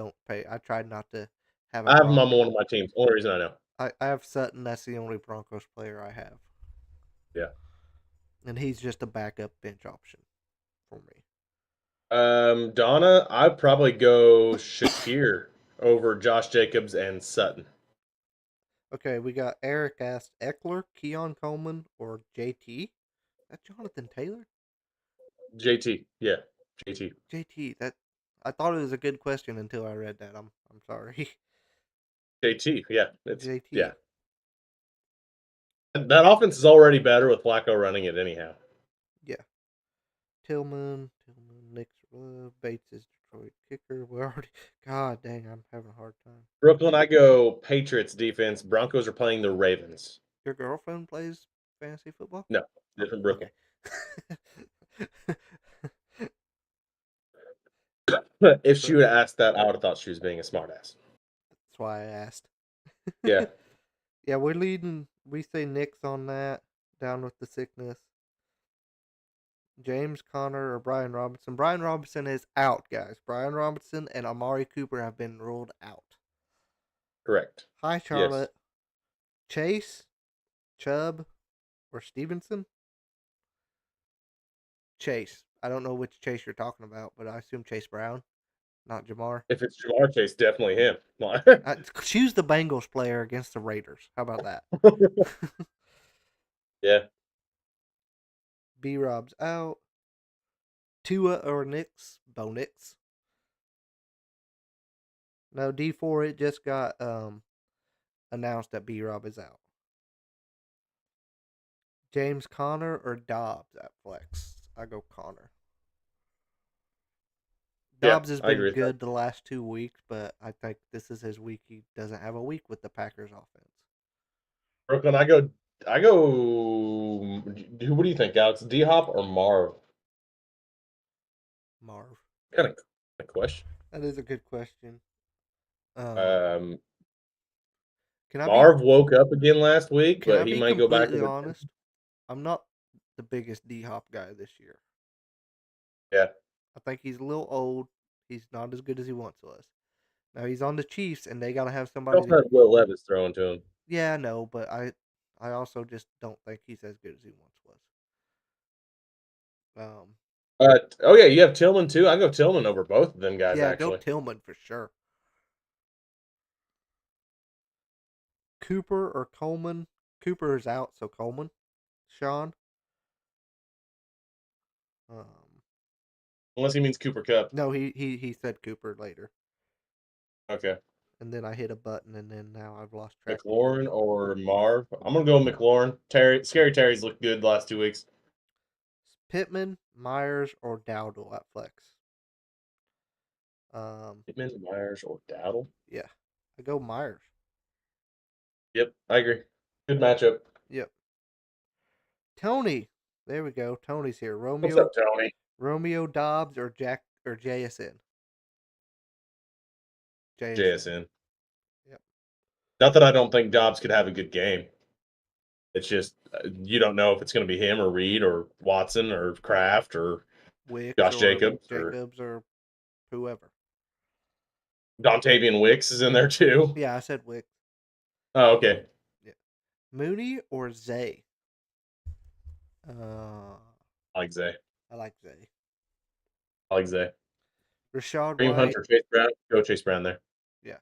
tried not to have. I have him on one of my teams. Only reason I know. I have Sutton. That's the only Broncos player I have. Yeah. And he's just a backup bench option for me. Donna, I'd probably go Shakir over Josh Jacobs and Sutton. Okay, we got Eric asked Eckler, Keon Coleman, or JT. That Jonathan Taylor? JT, yeah, JT. JT. I thought it was a good question until I read that. I'm sorry. JT, yeah, it's JT. yeah. That offense is already better with Flacco running it anyhow. Yeah. Tillman, Nick's Bates is Detroit kicker. We're already. God dang, I'm having a hard time. Brooklyn, I go Patriots defense. Broncos are playing the Ravens. Your girlfriend plays fantasy football? No, different Brooklyn. Okay. If she would have asked that, I would have thought she was being a smartass. That's why I asked. Yeah. Yeah, we're leading. We say Nick's on that. Down with the sickness. James Conner or Brian Robinson. Brian Robinson is out, guys. Brian Robinson and Amari Cooper have been ruled out. Correct. Hi, Charlotte. Yes. Chase, Chubb, or Stevenson? Chase. I don't know which Chase you're talking about, but I assume Chase Brown, not Jamar. If it's Jamar Chase, definitely him. Choose the Bengals player against the Raiders. How about that? Yeah. B-Rob's out. Tua or Nix? Bo Nix. No, D4, it just got announced that B-Rob is out. James Conner or Dobbs at flex? I go Conner. Dobbs has been good the last 2 weeks, but I think this is his week. He doesn't have a week with the Packers offense. Brooklyn, I go. What do you think, Alex? D-Hop or Marv? Marv. Kind of a question. That is a good question. Um, Can I Marv woke up again last week, can I but he be might go back to completely the honest? I'm not the biggest D Hop guy this year. yeah. I think he's a little old. He's not as good as he once was. Now he's on the Chiefs, and they got to have He somebody also to. has Will Levis throwing to him. Yeah, I know, but I also just don't think he's as good as he once was. Oh yeah, you have Tillman too. I go Tillman over both of them guys Yeah, go actually. Tillman for sure. Cooper or Coleman? Cooper is out, so Coleman. Sean. Unless he means Cooper Cup. No, he said Cooper later, Okay. and then I hit a button, and then now I've lost track. McLaurin or Marv? I'm gonna go McLaurin. Scary Terry's looked good the last 2 weeks. Pittman, Myers, or Dowdle at flex. Pittman, Myers, or Dowdle? Yeah, I go Myers. Yep, I agree. Good matchup. Yep. Tony, there we go. Tony's here. What's up, Tony? Romeo Dobbs or JSN. JSN. Yep. Not that I don't think Dobbs could have a good game. It's just you don't know if it's going to be him or Reed or Watson or Kraft or Wicks Josh or Jacobs or whoever. Dontavian Wicks is in there too. Yeah, I said Wicks. Oh, okay. Yeah. Mooney or Zay? I like Zay. I like Zay. I like Zay. Rashad Dream White. Hunter, Chase Brown. Go Chase Brown there. Yeah.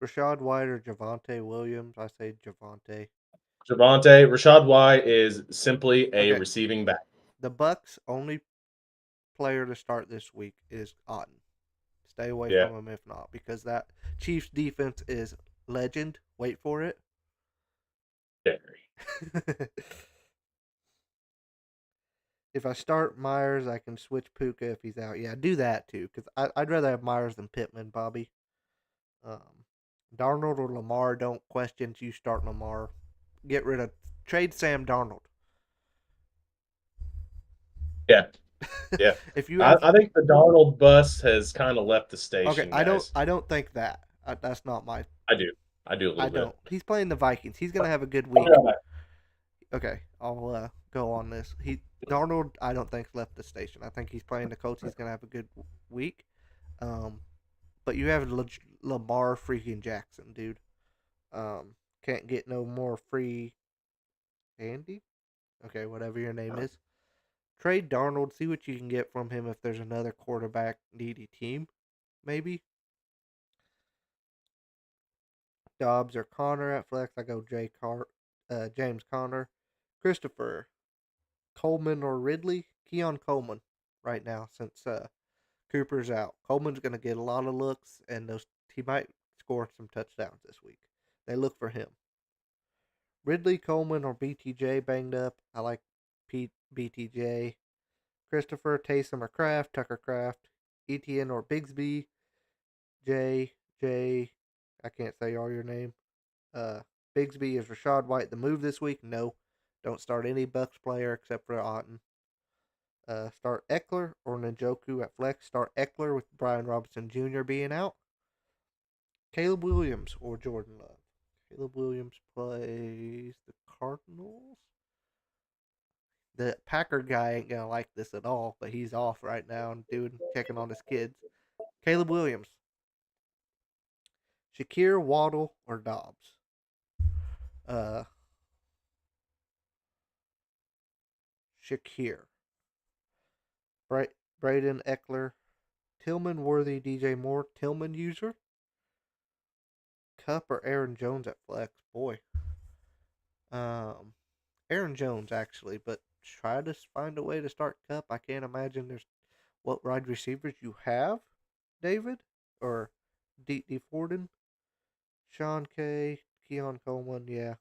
Rashad White or Javonte Williams? I say Javonte. Rashad White is simply a Okay. receiving back. The Bucks' only player to start this week is Otten. Stay away from him if not, because that Chiefs defense is legend. Wait for it. Very. If I start Myers, I can switch Puka if he's out. Yeah, do that too, because I'd rather have Myers than Pittman, Bobby. Darnold or Lamar, don't question you start Lamar. Trade Sam Darnold. Yeah. Yeah. If you have, I think the Darnold bus has kind of left the station. okay, guys. I don't think that. That's not my. I do a little I bit. don't. He's playing the Vikings. He's gonna have a good week. Okay, I'll go on this. Darnold, I don't think left the station. I think he's playing the Colts. He's gonna have a good week. But you have Lamar freaking Jackson, dude. Can't get no more free. Andy, okay, whatever your name is. Trade Darnold. See what you can get from him if there's another quarterback needy team, maybe. Dobbs or Connor at flex. I go James Conner. Christopher, Coleman or Ridley? Keon Coleman right now since Cooper's out. Coleman's going to get a lot of looks, and he might score some touchdowns this week. They look for him. Ridley, Coleman, or BTJ banged up. I like BTJ. Christopher, Taysom or Kraft, Tucker Kraft, Etienne or Bigsby, J, I can't say all your name. Bigsby is Rashad White the move this week? No. Don't start any Bucks player except for Otten. Start Eckler or Njoku at flex. Start Eckler with Brian Robinson Jr. being out. Caleb Williams or Jordan Love. Caleb Williams plays the Cardinals. The Packer guy ain't gonna like this at all, but he's off right now and checking on his kids. Caleb Williams. Shakir, Waddle, or Dobbs. Shakir. Braden Eckler. Tillman, Worthy, DJ Moore. Tillman user. Cup or Aaron Jones at flex. Boy. Aaron Jones actually, but try to find a way to start Cup. I can't imagine there's what wide receivers you have, David or D. Forden, Sean K, Keon Coleman. Yeah,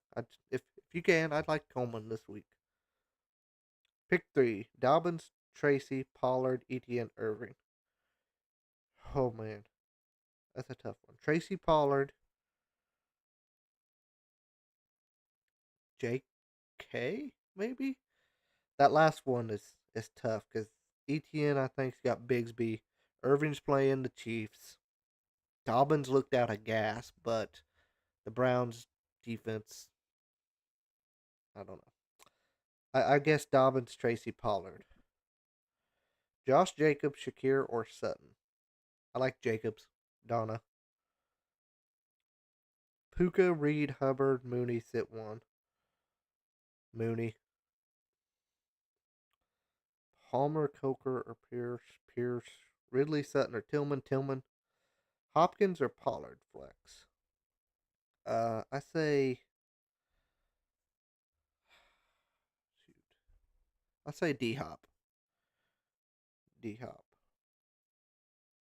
if you can, I'd like Coleman this week. Pick 3: Dobbins, Tracy, Pollard, Etienne, Irving. Oh man, that's a tough one. Tracy, Pollard, J.K. maybe. That last one is tough because ETN, I think, has got Bigsby. Irving's playing the Chiefs. Dobbins looked out of gas, but the Browns defense, I don't know. I guess Dobbins, Tracy Pollard. Josh Jacobs, Shakir, or Sutton. I like Jacobs. Donna. Puka, Reed, Hubbard, Mooney, sit one. Mooney. Palmer, Coker, or Pierce. Pierce. Ridley, Sutton, or Tillman. Tillman. Hopkins or Pollard flex. I say. Shoot. I say D Hop. D Hop.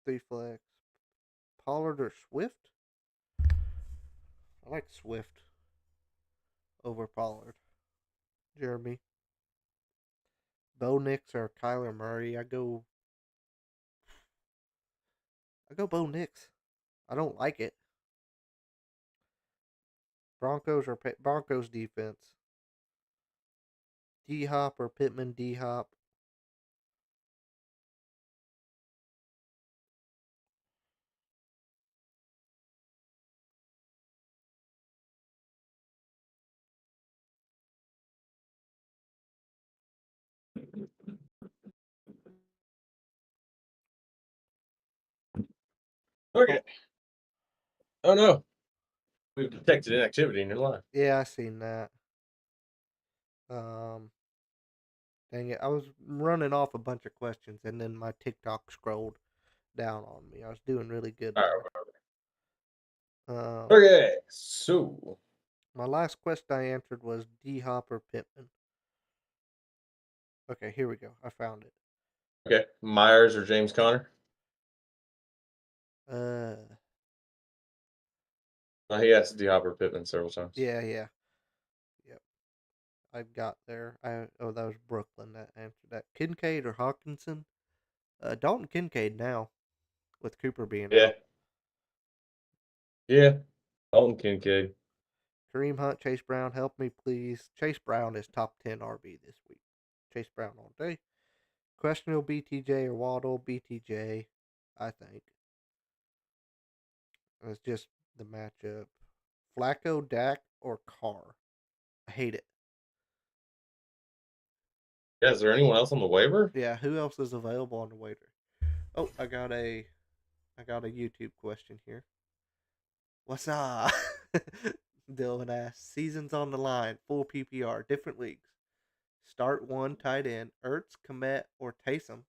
3 flex. Pollard or Swift? I like Swift over Pollard. Jeremy. Bo Nix or Kyler Murray? I go Bo Nix. I don't like it. Broncos defense. D Hop or Pittman? D Hop. Okay. Oh no. We've detected inactivity in your line. Yeah, I seen that. Dang it. I was running off a bunch of questions and then my TikTok scrolled down on me. I was doing really good All there. right. Okay. So My last question I answered was D Hop or Pittman. Okay, here we go. I found it. okay. Myers or James Conner? He asked D Hopper Pittman several times. Yeah. Yep. I got there. That was Brooklyn that answered that. Kincaid or Hawkinson? Dalton Kincaid now, with Cooper being Yeah. out. Yeah. Dalton Kincaid. Kareem Hunt, Chase Brown, help me please. Chase Brown is top 10 RB this week. Chase Brown all day. Questionable BTJ or Waddle? BTJ, I think. It's just the matchup. Flacco, Dak, or Carr? I hate it. Yeah, is there anyone else on the waiver? Yeah, who else is available on the waiver? Oh, I got a YouTube question here. What's up? Dylan asks. Seasons on the line, full PPR, different leagues. Start one tight end, Ertz, Komet, or Taysom.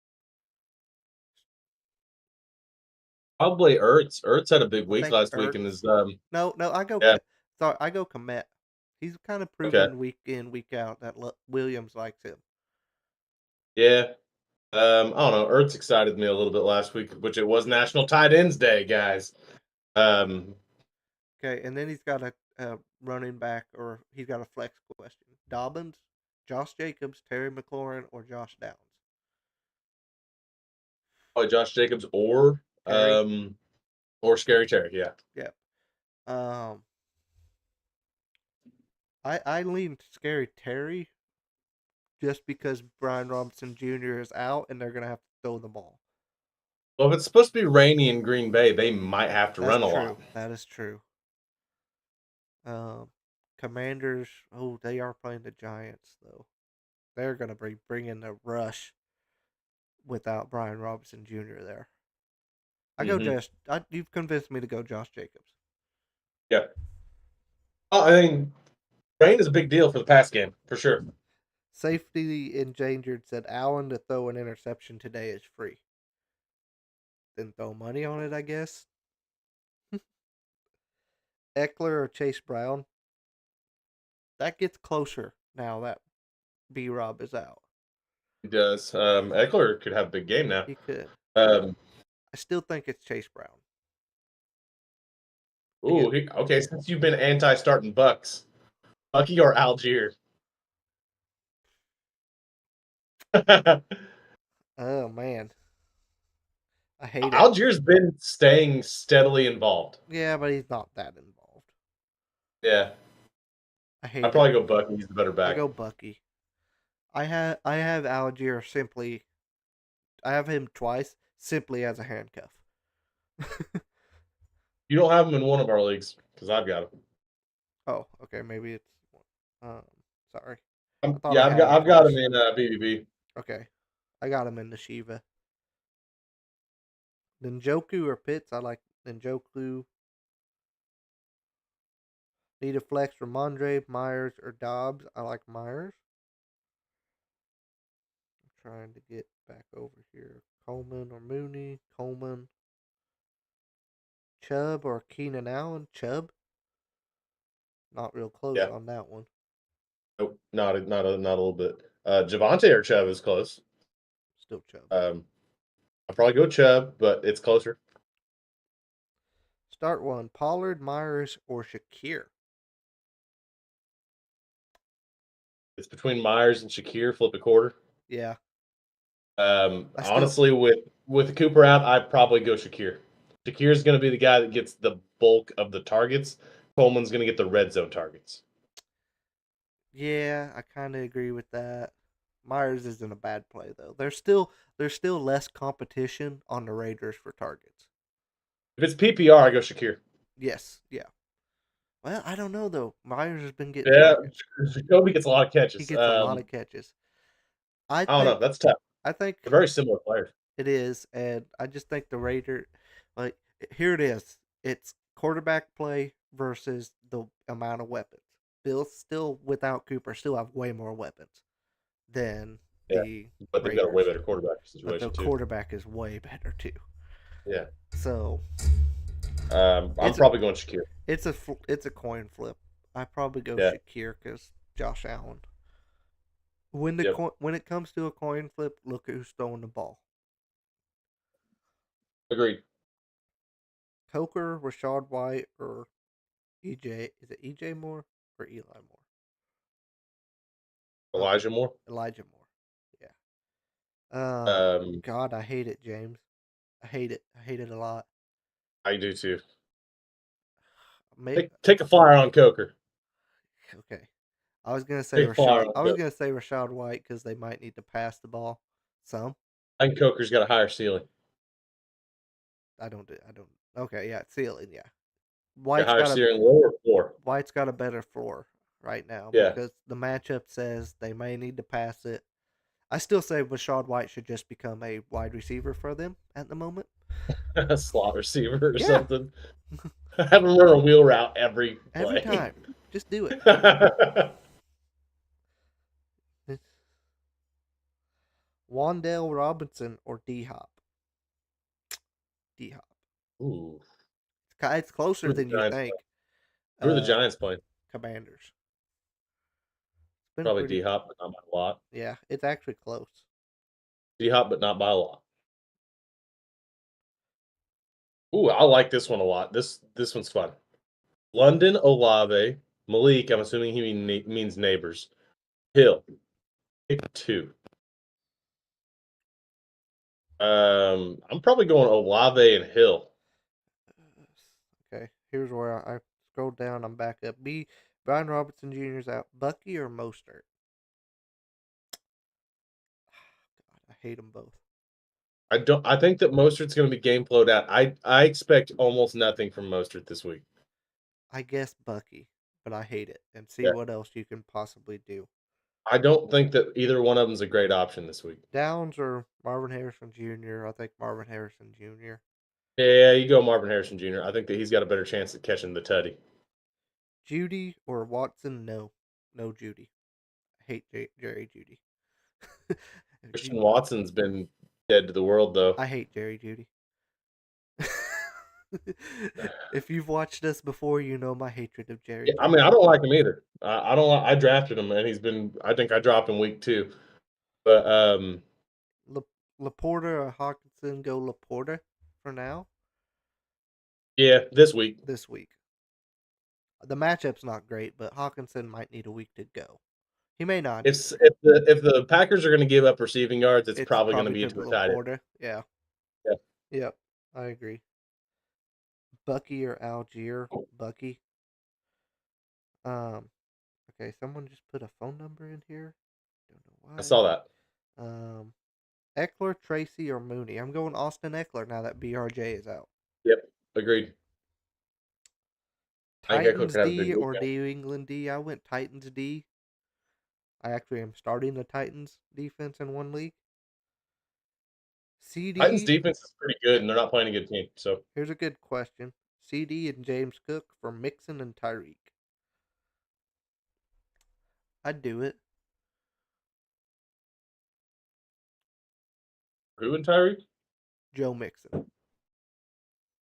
Probably Ertz. Ertz had a big I week think last week Ertz. and is No, I go. Yeah. Sorry, I go Komet. He's kind of proven week in, week out that Williams likes him. Yeah. I don't know. Ertz excited me a little bit last week, which it was National Tight Ends Day, guys. Okay, and then he's got a running back, or he's got a flex question. Dobbins, Josh Jacobs, Terry McLaurin, or Josh Downs. Probably Josh Jacobs or Terry. or Scary Terry, yeah. Yep. I lean Scary Terry just because Brian Robinson Jr. is out and they're gonna have to throw the ball. Well, if it's supposed to be rainy in Green Bay, they might have to run a lot. That is true. Commanders. Oh, they are playing the Giants though. They're gonna be bringing the rush without Brian Robinson Jr. there. You've convinced me to go Josh Jacobs. Yeah. I mean, rain is a big deal for the pass game, for sure. Safety Endangered said Allen to throw an interception today is free. Then throw money on it, I guess. Eckler or Chase Brown? That gets closer now that B-Rob is out. He does. Eckler could have a big game now. He could. I still think it's Chase Brown. Okay, since you've been anti-starting Bucks, Bucky or Algier? Oh, man. I hate it. Algier's been staying steadily involved. Yeah, but he's not that involved. Yeah. I'd probably go Bucky. He's the better back. I go Bucky. I have Algier simply I have him twice simply as a handcuff. You don't have him in one of our leagues because I've got him. Oh, okay, maybe it's sorry. I thought Yeah, I had him I've got him twice. in BBB. Okay. I got him in the Shiva. Njoku or Pitts? I like Njoku. Need a flex for Ramondre, Myers, or Dobbs? I like Myers. I'm trying to get back over here. Coleman or Mooney? Coleman. Chubb or Keenan Allen? Chubb? Not real close Yeah. on that one. Nope, not a little bit. Javante or Chubb is close. Still Chubb. I'll probably go Chubb, but it's closer. Start one. Pollard, Myers, or Shakir? It's between Myers and Shakir. Flip a quarter. Yeah. Honestly, with Cooper out, I'd probably go Shakir. Shakir's going to be the guy that gets the bulk of the targets. Coleman's going to get the red zone targets. Yeah, I kind of agree with that. Myers isn't a bad play though. There's still less competition on the Raiders for targets. If it's PPR, I go Shakir. Yes, yeah. Well, I don't know though. Myers has been getting Yeah, targets. Jacoby gets a lot of catches. He gets a lot of catches. I don't know. That's tough. I think They're very similar players. it is, and I just think the Raider, like here it is. It's quarterback play versus the amount of weapons. Bills still without Cooper still have way more weapons than the But they've got a way Raiders. better quarterback But situation the too. quarterback is way better too. Yeah. So I'm It's a- probably going Shakir. it's a coin flip. I probably go Yeah. Shakir because Josh Allen. When Yep. when it comes to a coin flip, look at who's throwing the ball. Agreed. Coker, Rashad White, or EJ. Is it EJ Moore or Eli Moore? Elijah Moore. Elijah Moore. Yeah. God, I hate it, James. I hate it. I hate it a lot. I do too. Maybe, Take a flyer on Coker. okay. I was gonna say Take a flyer Rashad. on I was Coker. gonna say Rashad White because they might need to pass the ball some. I think Coker's got a higher ceiling. I don't. Okay, yeah, ceiling. Yeah, A higher ceiling, lower floor. White's got a better floor right now Yeah. because the matchup says they may need to pass it. I still say Rashad White should just become a wide receiver for them at the moment. A slot receiver or Yeah. something. Have him run a wheel route every Every play. time, just do it. Wandale Robinson or D Hop. D Hop. Ooh. It's closer Who are the than you Giants think. Who are the Giants playing? Commanders. It's been Probably pretty. D-Hop, but not by a lot. Yeah, it's actually close. D-Hop, but not by a lot. Ooh, I like this one a lot. This one's fun. London Olave, Malik. I'm assuming he means neighbors. Hill, pick 2. I'm probably going Olave and Hill. Okay, here's where I scrolled down. I'm back up. Brian Robinson Jr.'s out. Bucky or Mostert? God, I hate them both. I think that Mostert's going to be game flowed out. I expect almost nothing from Mostert this week. I guess Bucky, but I hate it. And see Yeah. what else you can possibly do. I don't think that either one of them is a great option this week. Downs or Marvin Harrison Jr.? I think Marvin Harrison Jr. Yeah, you go Marvin Harrison Jr. I think that he's got a better chance at catching the tutty. Judy or Watson? No Judy. I hate Jerry Judy. Christian Watson's been dead to the world, though. I hate Jerry Judy. If you've watched us before, you know my hatred of Jerry. Yeah, I mean, I don't like him either. I don't. I drafted him, and he's been. I think I dropped him week 2, but Laporta or Hawkinson? Go Laporta for now. yeah, this week. This week. The matchup's not great, but Hawkinson might need a week to go. He may not. If the Packers are going to give up receiving yards, it's probably going to be to the tight end. Laporta. Yeah. Yeah. Yep. I agree. Bucky or Algier? Bucky. Okay, someone just put a phone number in here. Don't know why. I saw that. Eckler, Tracy, or Mooney. I'm going Austin Eckler now that BRJ is out. Yep, agreed. I think Eckler Titans could have a D big or weekend. New England D. I went Titans D. I actually am starting the Titans defense in one league. Titans CD. defense is pretty good, and they're not playing a good team. So Here's a good question. CD and James Cook for Mixon and Tyreek. I'd do it. who and Tyreek? Joe Mixon.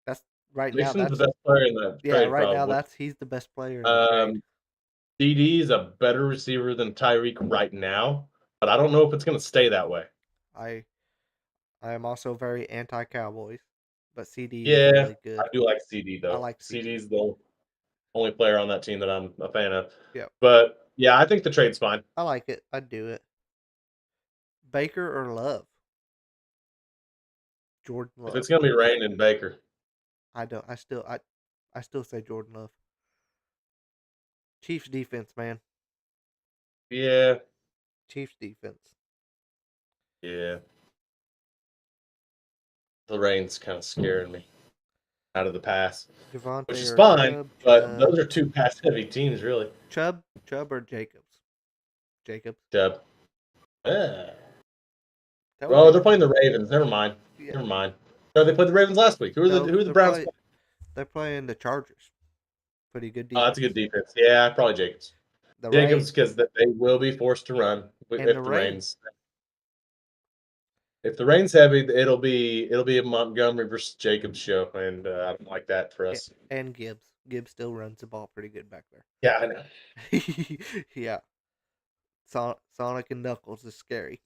That's right now. Mixon's the That's best player in that yeah. trade, Right now, probably. he's the best player in the trade. CD is a better receiver than Tyreek right now, but I don't know if it's going to stay that way. I am also very anti-Cowboys, but CD is Yeah, really I good. do like CD though. I like CD. CD's the only player on that team that I'm a fan of. Yep. But yeah, I think the trade's fine. I like it. I'd do it. Baker or Love? Jordan If Love. it's going to be Rain and Baker, I don't. I still say Jordan Love. Chiefs defense, man. yeah, Chiefs defense. yeah. The Rain's kind of scaring me out of the pass, Javante which is or fine, Chubb, but those are two pass-heavy teams, really. Chubb or Jacobs? Jacobs. Chubb. Yeah. Told Oh, you. they're playing the Ravens. Never mind. Yeah. Never mind. No, they played the Ravens last week. Who are No, the they're Browns? They're playing the Chargers. Pretty good Oh, defense. that's a good defense. Yeah, probably Jacobs. The Jacobs, because they will be forced to run And if the the rain. rain's. If the rain's heavy, it'll be a Montgomery versus Jacobs show, and I don't like that for us. And Gibbs. Gibbs still runs the ball pretty good back there. Yeah, I know. Yeah. Sonic and Knuckles is scary.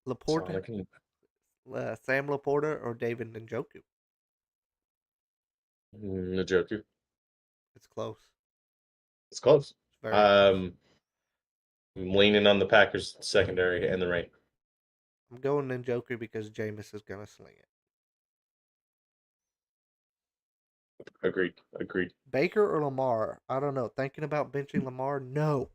Laporta, Sonic and- Sam Laporta or David Njoku? Njoku. It's close. It's close. It's very close. I'm leaning on the Packers secondary and the rain. I'm going Njoku because Jameis is gonna sling it. Agreed. Baker or Lamar? I don't know. Thinking about benching Lamar? No.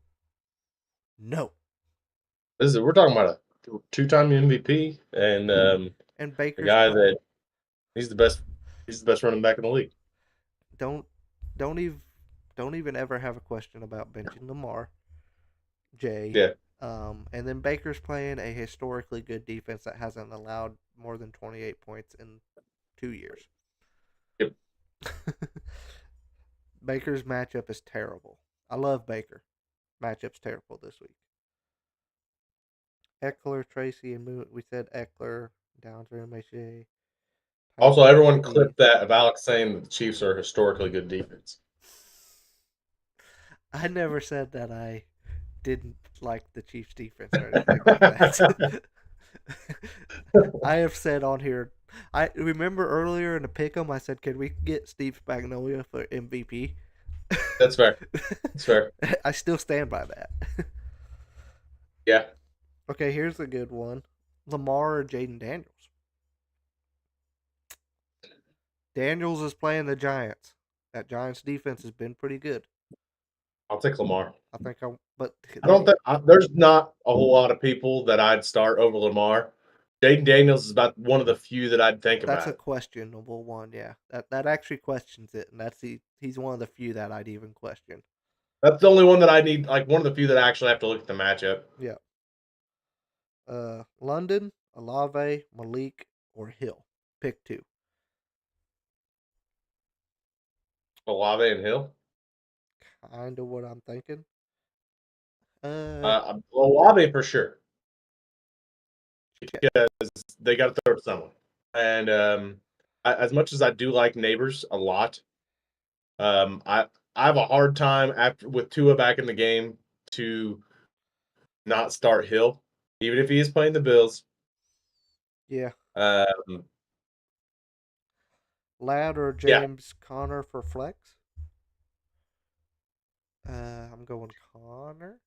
We're talking about a two-time MVP and And a Baker's guy that he's the best running back in the league. don't even ever have a question about benching Lamar. Jay. Yeah. And then Baker's playing a historically good defense that hasn't allowed more than 28 points in 2 years. Yep. Baker's matchup is terrible. I love Baker. Matchup's terrible this week. Eckler, Tracy, and Moon. We said Eckler, Downs, or MHA. Also, everyone clipped that of Alex saying that the Chiefs are a historically good defense. I never said that I didn't like the Chiefs defense or anything like that. I have said on here, I remember earlier in the pick'em, I said, "Can we get Steve Spagnuolo for MVP?" That's fair. That's fair. I still stand by that. Yeah. Okay, here's a good one: Lamar or Jaden Daniels. Daniels is playing the Giants. That Giants defense has been pretty good. I'll take Lamar. I think but I don't think there's not a whole lot of people that I'd start over Lamar. Jaden Daniels is about one of the few that I'd think that's about. a questionable one, yeah. That actually questions it, and he's one of the few that I'd even question. That's the only one that I need, like one of the few that I actually have to look at the matchup. Yeah. London, Olave, Malik, or Hill. Pick two. Olave and Hill. Kind of what I'm thinking. Olave for sure. Because they got to throw to someone. And as much as I do like Neighbors a lot, I have a hard time with Tua back in the game to not start Hill, even if he is playing the Bills. Yeah. Um, Ladd or James Conner for flex? I'm going Conner.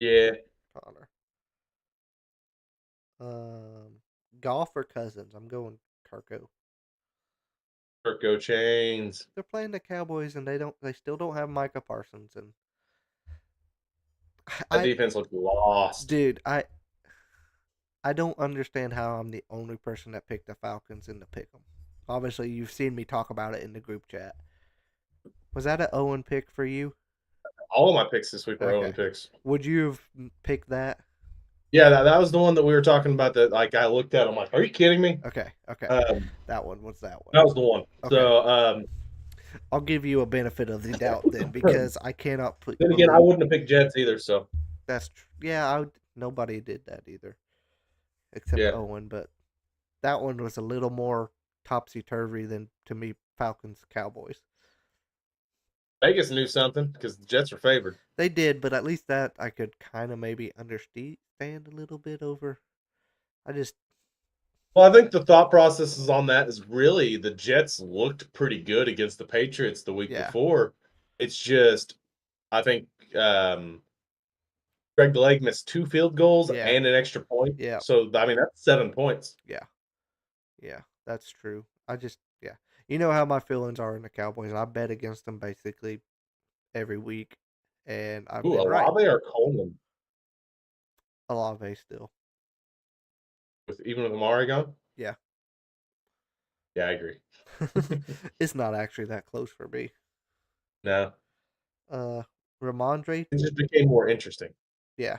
Yeah. Conner. Golf or Cousins? I'm going Kirko. Kirko Chains. They're playing the Cowboys and they still don't have Micah Parsons, and That defense looked lost. Dude, I don't understand how I'm the only person that picked the Falcons in the pick'em. Obviously, you've seen me talk about it in the group chat. Was that an Owen pick for you? All of my picks this week were Okay. Owen picks. Would you have picked that? Yeah, that was the one that we were talking about that like I looked at. I'm like, are you kidding me? Okay. That one was that one. That was the one. Okay. So I'll give you a benefit of the doubt then, because I cannot put. then again, I wouldn't have picked Jets either. So That's yeah. Nobody did that either, except Yeah. Owen. But that one was a little more topsy turvy than to me Falcons Cowboys. Vegas knew something because the Jets are favored. They did, but at least that I could kind of maybe understand a little bit over. Well, I think the thought processes on that is really the Jets looked pretty good against the Patriots the week Yeah. before. It's just, I think Greg Leg missed 2 field goals Yeah. and an extra point. Yeah. So, I mean, that's 7 points. Yeah, that's true. Yeah. You know how my feelings are in the Cowboys. I bet against them basically every week, and I've Ooh, been right. Olave or Coleman, Olave still. even with Amari gone? Yeah. Yeah, I agree. It's not actually that close for me. No, Ramondre, it just became more interesting. yeah.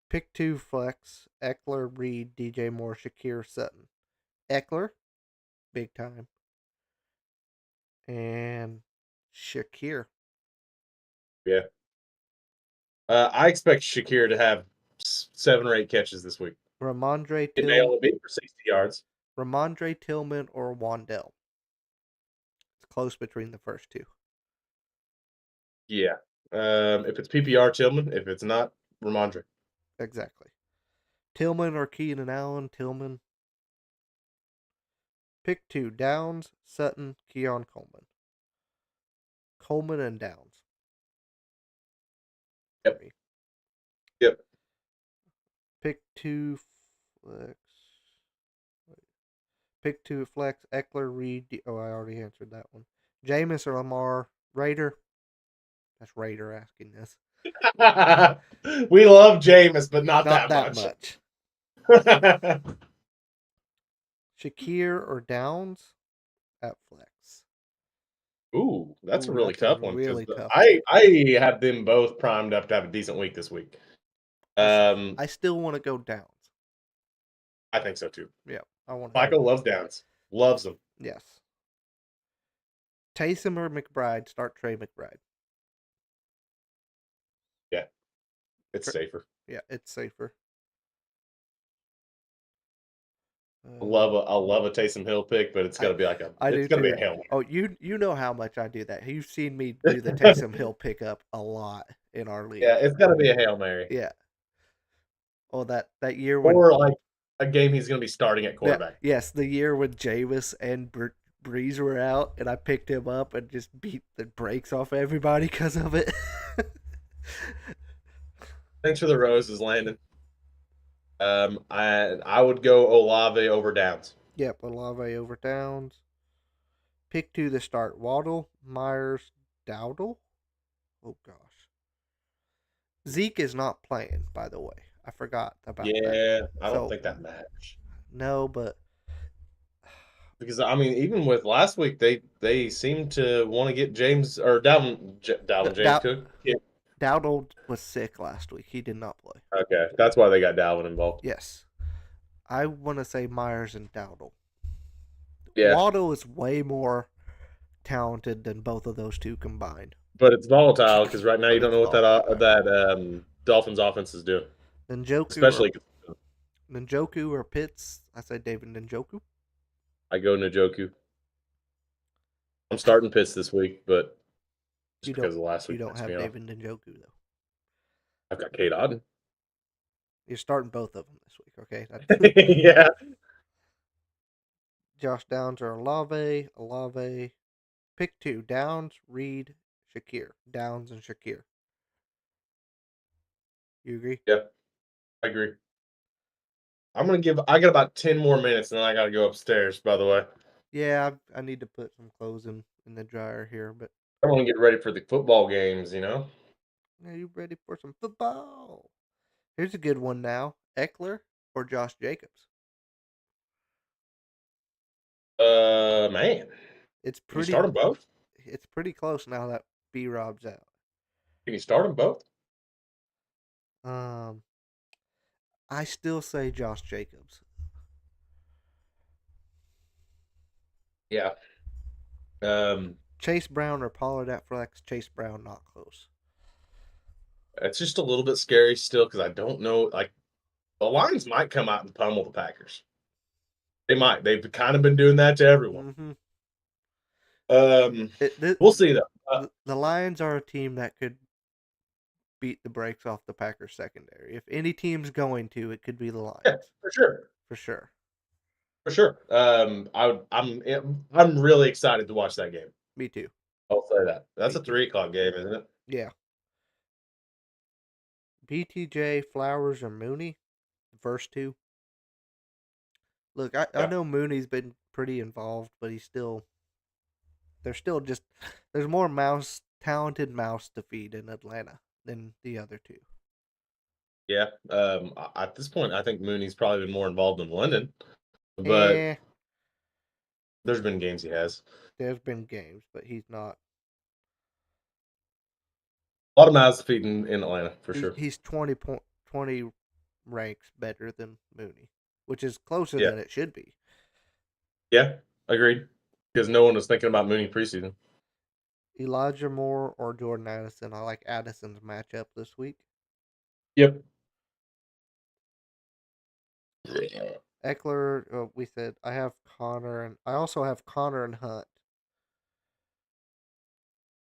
Pick 2 flex, Eckler, Reed, DJ Moore, Shakir, Sutton. Eckler, big time. And Shakir. Yeah. I expect Shakir to have 7 or 8 catches this week. Ramondre It may only be for 60 yards. Ramondre Tillman or Wandell. It's close between the first two. Yeah. If it's PPR, Tillman. If it's not, Ramondre. Exactly. Tillman or Keenan Allen. Tillman. Pick 2. Downs, Sutton, Keon Coleman. Coleman and Downs. Yep. Yep. Pick 2 flex. Pick 2 flex. Eckler, Reed. Oh, I already answered that one. Jameis or Lamar. Raider. That's Raider asking this. We love Jameis, but not that much. much. Shakir or Downs at flex. Ooh, that's a really that's a tough one. 'cause really tough I have them both primed up to have a decent week this week. I still want to go Downs. I think so too. Yeah, I want. Michael loves Downs. Loves them. Yes. Taysom or McBride? Start Trey McBride. Yeah, it's safer. Yeah, it's safer. I'll love a Taysom Hill pick, but it's got to be like it's got to be a Hail Mary. Oh, you know how much I do that. You've seen me do the Taysom Hill pickup a lot in our league. Yeah, it's got to be a Hail Mary. Yeah. Oh, that year when, or like a game he's going to be starting at quarterback. Yeah, yes, the year when Jameis and Breeze were out, and I picked him up and just beat the brakes off everybody because of it. Thanks for the roses, Landon. I would go Olave over Downs. Yep, Olave over Downs. Pick 2 to start. Waddle, Myers, Dowdle. Oh gosh. Zeke is not playing, by the way. I forgot about that. Yeah, I don't think that matters. No, but because I mean, even with last week, they seem to want to get James or Dalvin James Cook. Yeah. Dowdle was sick last week. He did not play. Okay, that's why they got Dalvin involved. Yes. I want to say Myers and Dowdle. Yeah. Waddle is way more talented than both of those two combined. But it's volatile because right now you don't know what that Dolphins offense is doing. Njoku or Pitts. I say David Njoku. I go Njoku. I'm starting Pitts this week, but just because of last week. You don't have David Njoku, though. I've got Kate Auden. You're starting both of them this week, okay? Yeah. Josh Downs or Olave. Pick 2. Downs, Reed, Shakir. Downs and Shakir. You agree? Yeah, I agree. I got about 10 more minutes and then I got to go upstairs, by the way. Yeah, I need to put some clothes in the dryer here, but I want to get ready for the football games, you know? Are you ready for some football? Here's a good one now. Eckler or Josh Jacobs? Man, It's can you pretty. start them both? It's pretty close now that B-Rob's out. Can you start them both? Um, I still say Josh Jacobs. Yeah. Chase Brown or Pollard at flex. Chase Brown not close. It's just a little bit scary still because I don't know. Like, the Lions might come out and pummel the Packers. They might. They've kind of been doing that to everyone. Mm-hmm. We'll see though. The Lions are a team that could beat the brakes off the Packers secondary. If any team's going to, it could be the Lions. Yeah, for sure. For sure. For sure. I'm really excited to watch that game. Me too. I'll say that. That's Me a 3:00 game, isn't it? Yeah. BTJ, Flowers, or Mooney? The first two. Look, I Yeah. know Mooney's been pretty involved, but there's more talented mouse to feed in Atlanta than the other two. Yeah. At this point, I think Mooney's probably been more involved in London, but there's been games he has. There's been games, but he's not. A lot of mouths to feed in Atlanta for sure. He's 20 ranks better than Mooney, which is closer Yeah. than it should be. Yeah, agreed. Because no one was thinking about Mooney preseason. Elijah Moore or Jordan Addison. I like Addison's matchup this week. Yep. Eckler, we said I have Connor, and I also have Connor and Hunt.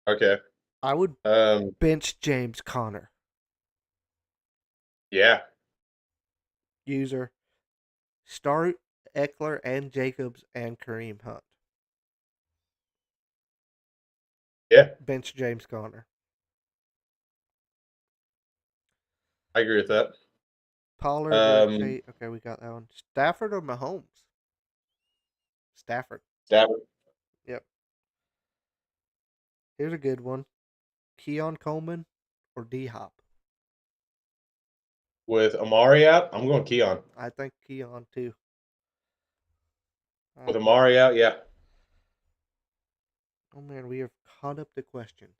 Okay. I would bench James Conner. Yeah. User. Start Eckler and Jacobs and Kareem Hunt. Yeah. Bench James Conner. I agree with that. Pollard. Okay, we got that one. Stafford or Mahomes? Stafford. Yep. Here's a good one. Keon Coleman or D-Hop? With Amari out, I'm going Keon. I think Keon too. With Amari out, yeah. Oh man, we have caught up to questions.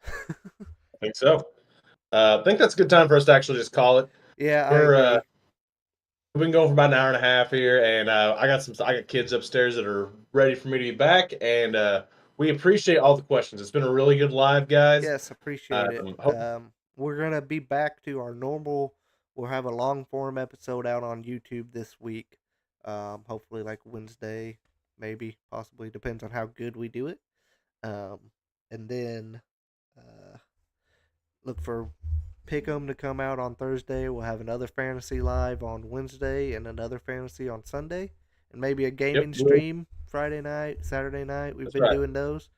I think so. I think that's a good time for us to actually just call it. Yeah, We've been going for about an hour and a half here, and I got kids upstairs that are ready for me to be back, and we appreciate all the questions. It's been a really good live, guys. Yes, appreciate it. We're gonna be back to our normal. We'll have a long form episode out on YouTube this week. Hopefully like Wednesday, maybe, possibly, depends on how good we do it. And then look for Pick'em to come out on Thursday. We'll have another fantasy live on Wednesday and another fantasy on Sunday, and maybe a gaming stream Friday night, Saturday night. We've been doing those.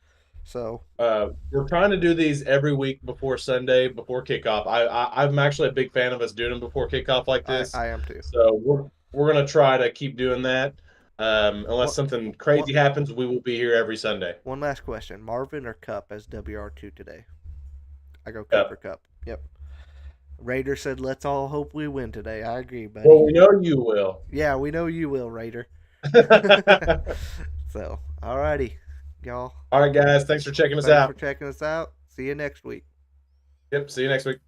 So we're trying to do these every week before Sunday, before kickoff. I'm actually a big fan of us doing them before kickoff like this. I am too. So we're gonna try to keep doing that. Unless something crazy happens, we will be here every Sunday. One last question: Marvin or Cup as WR2 today? I go Cup or Cup. Yep. Raider said, "Let's all hope we win today." I agree, buddy. Well, we know you will. Yeah, we know you will, Raider. So, alrighty, y'all. All right, guys. Thanks for checking us out. See you next week. Yep. See you next week.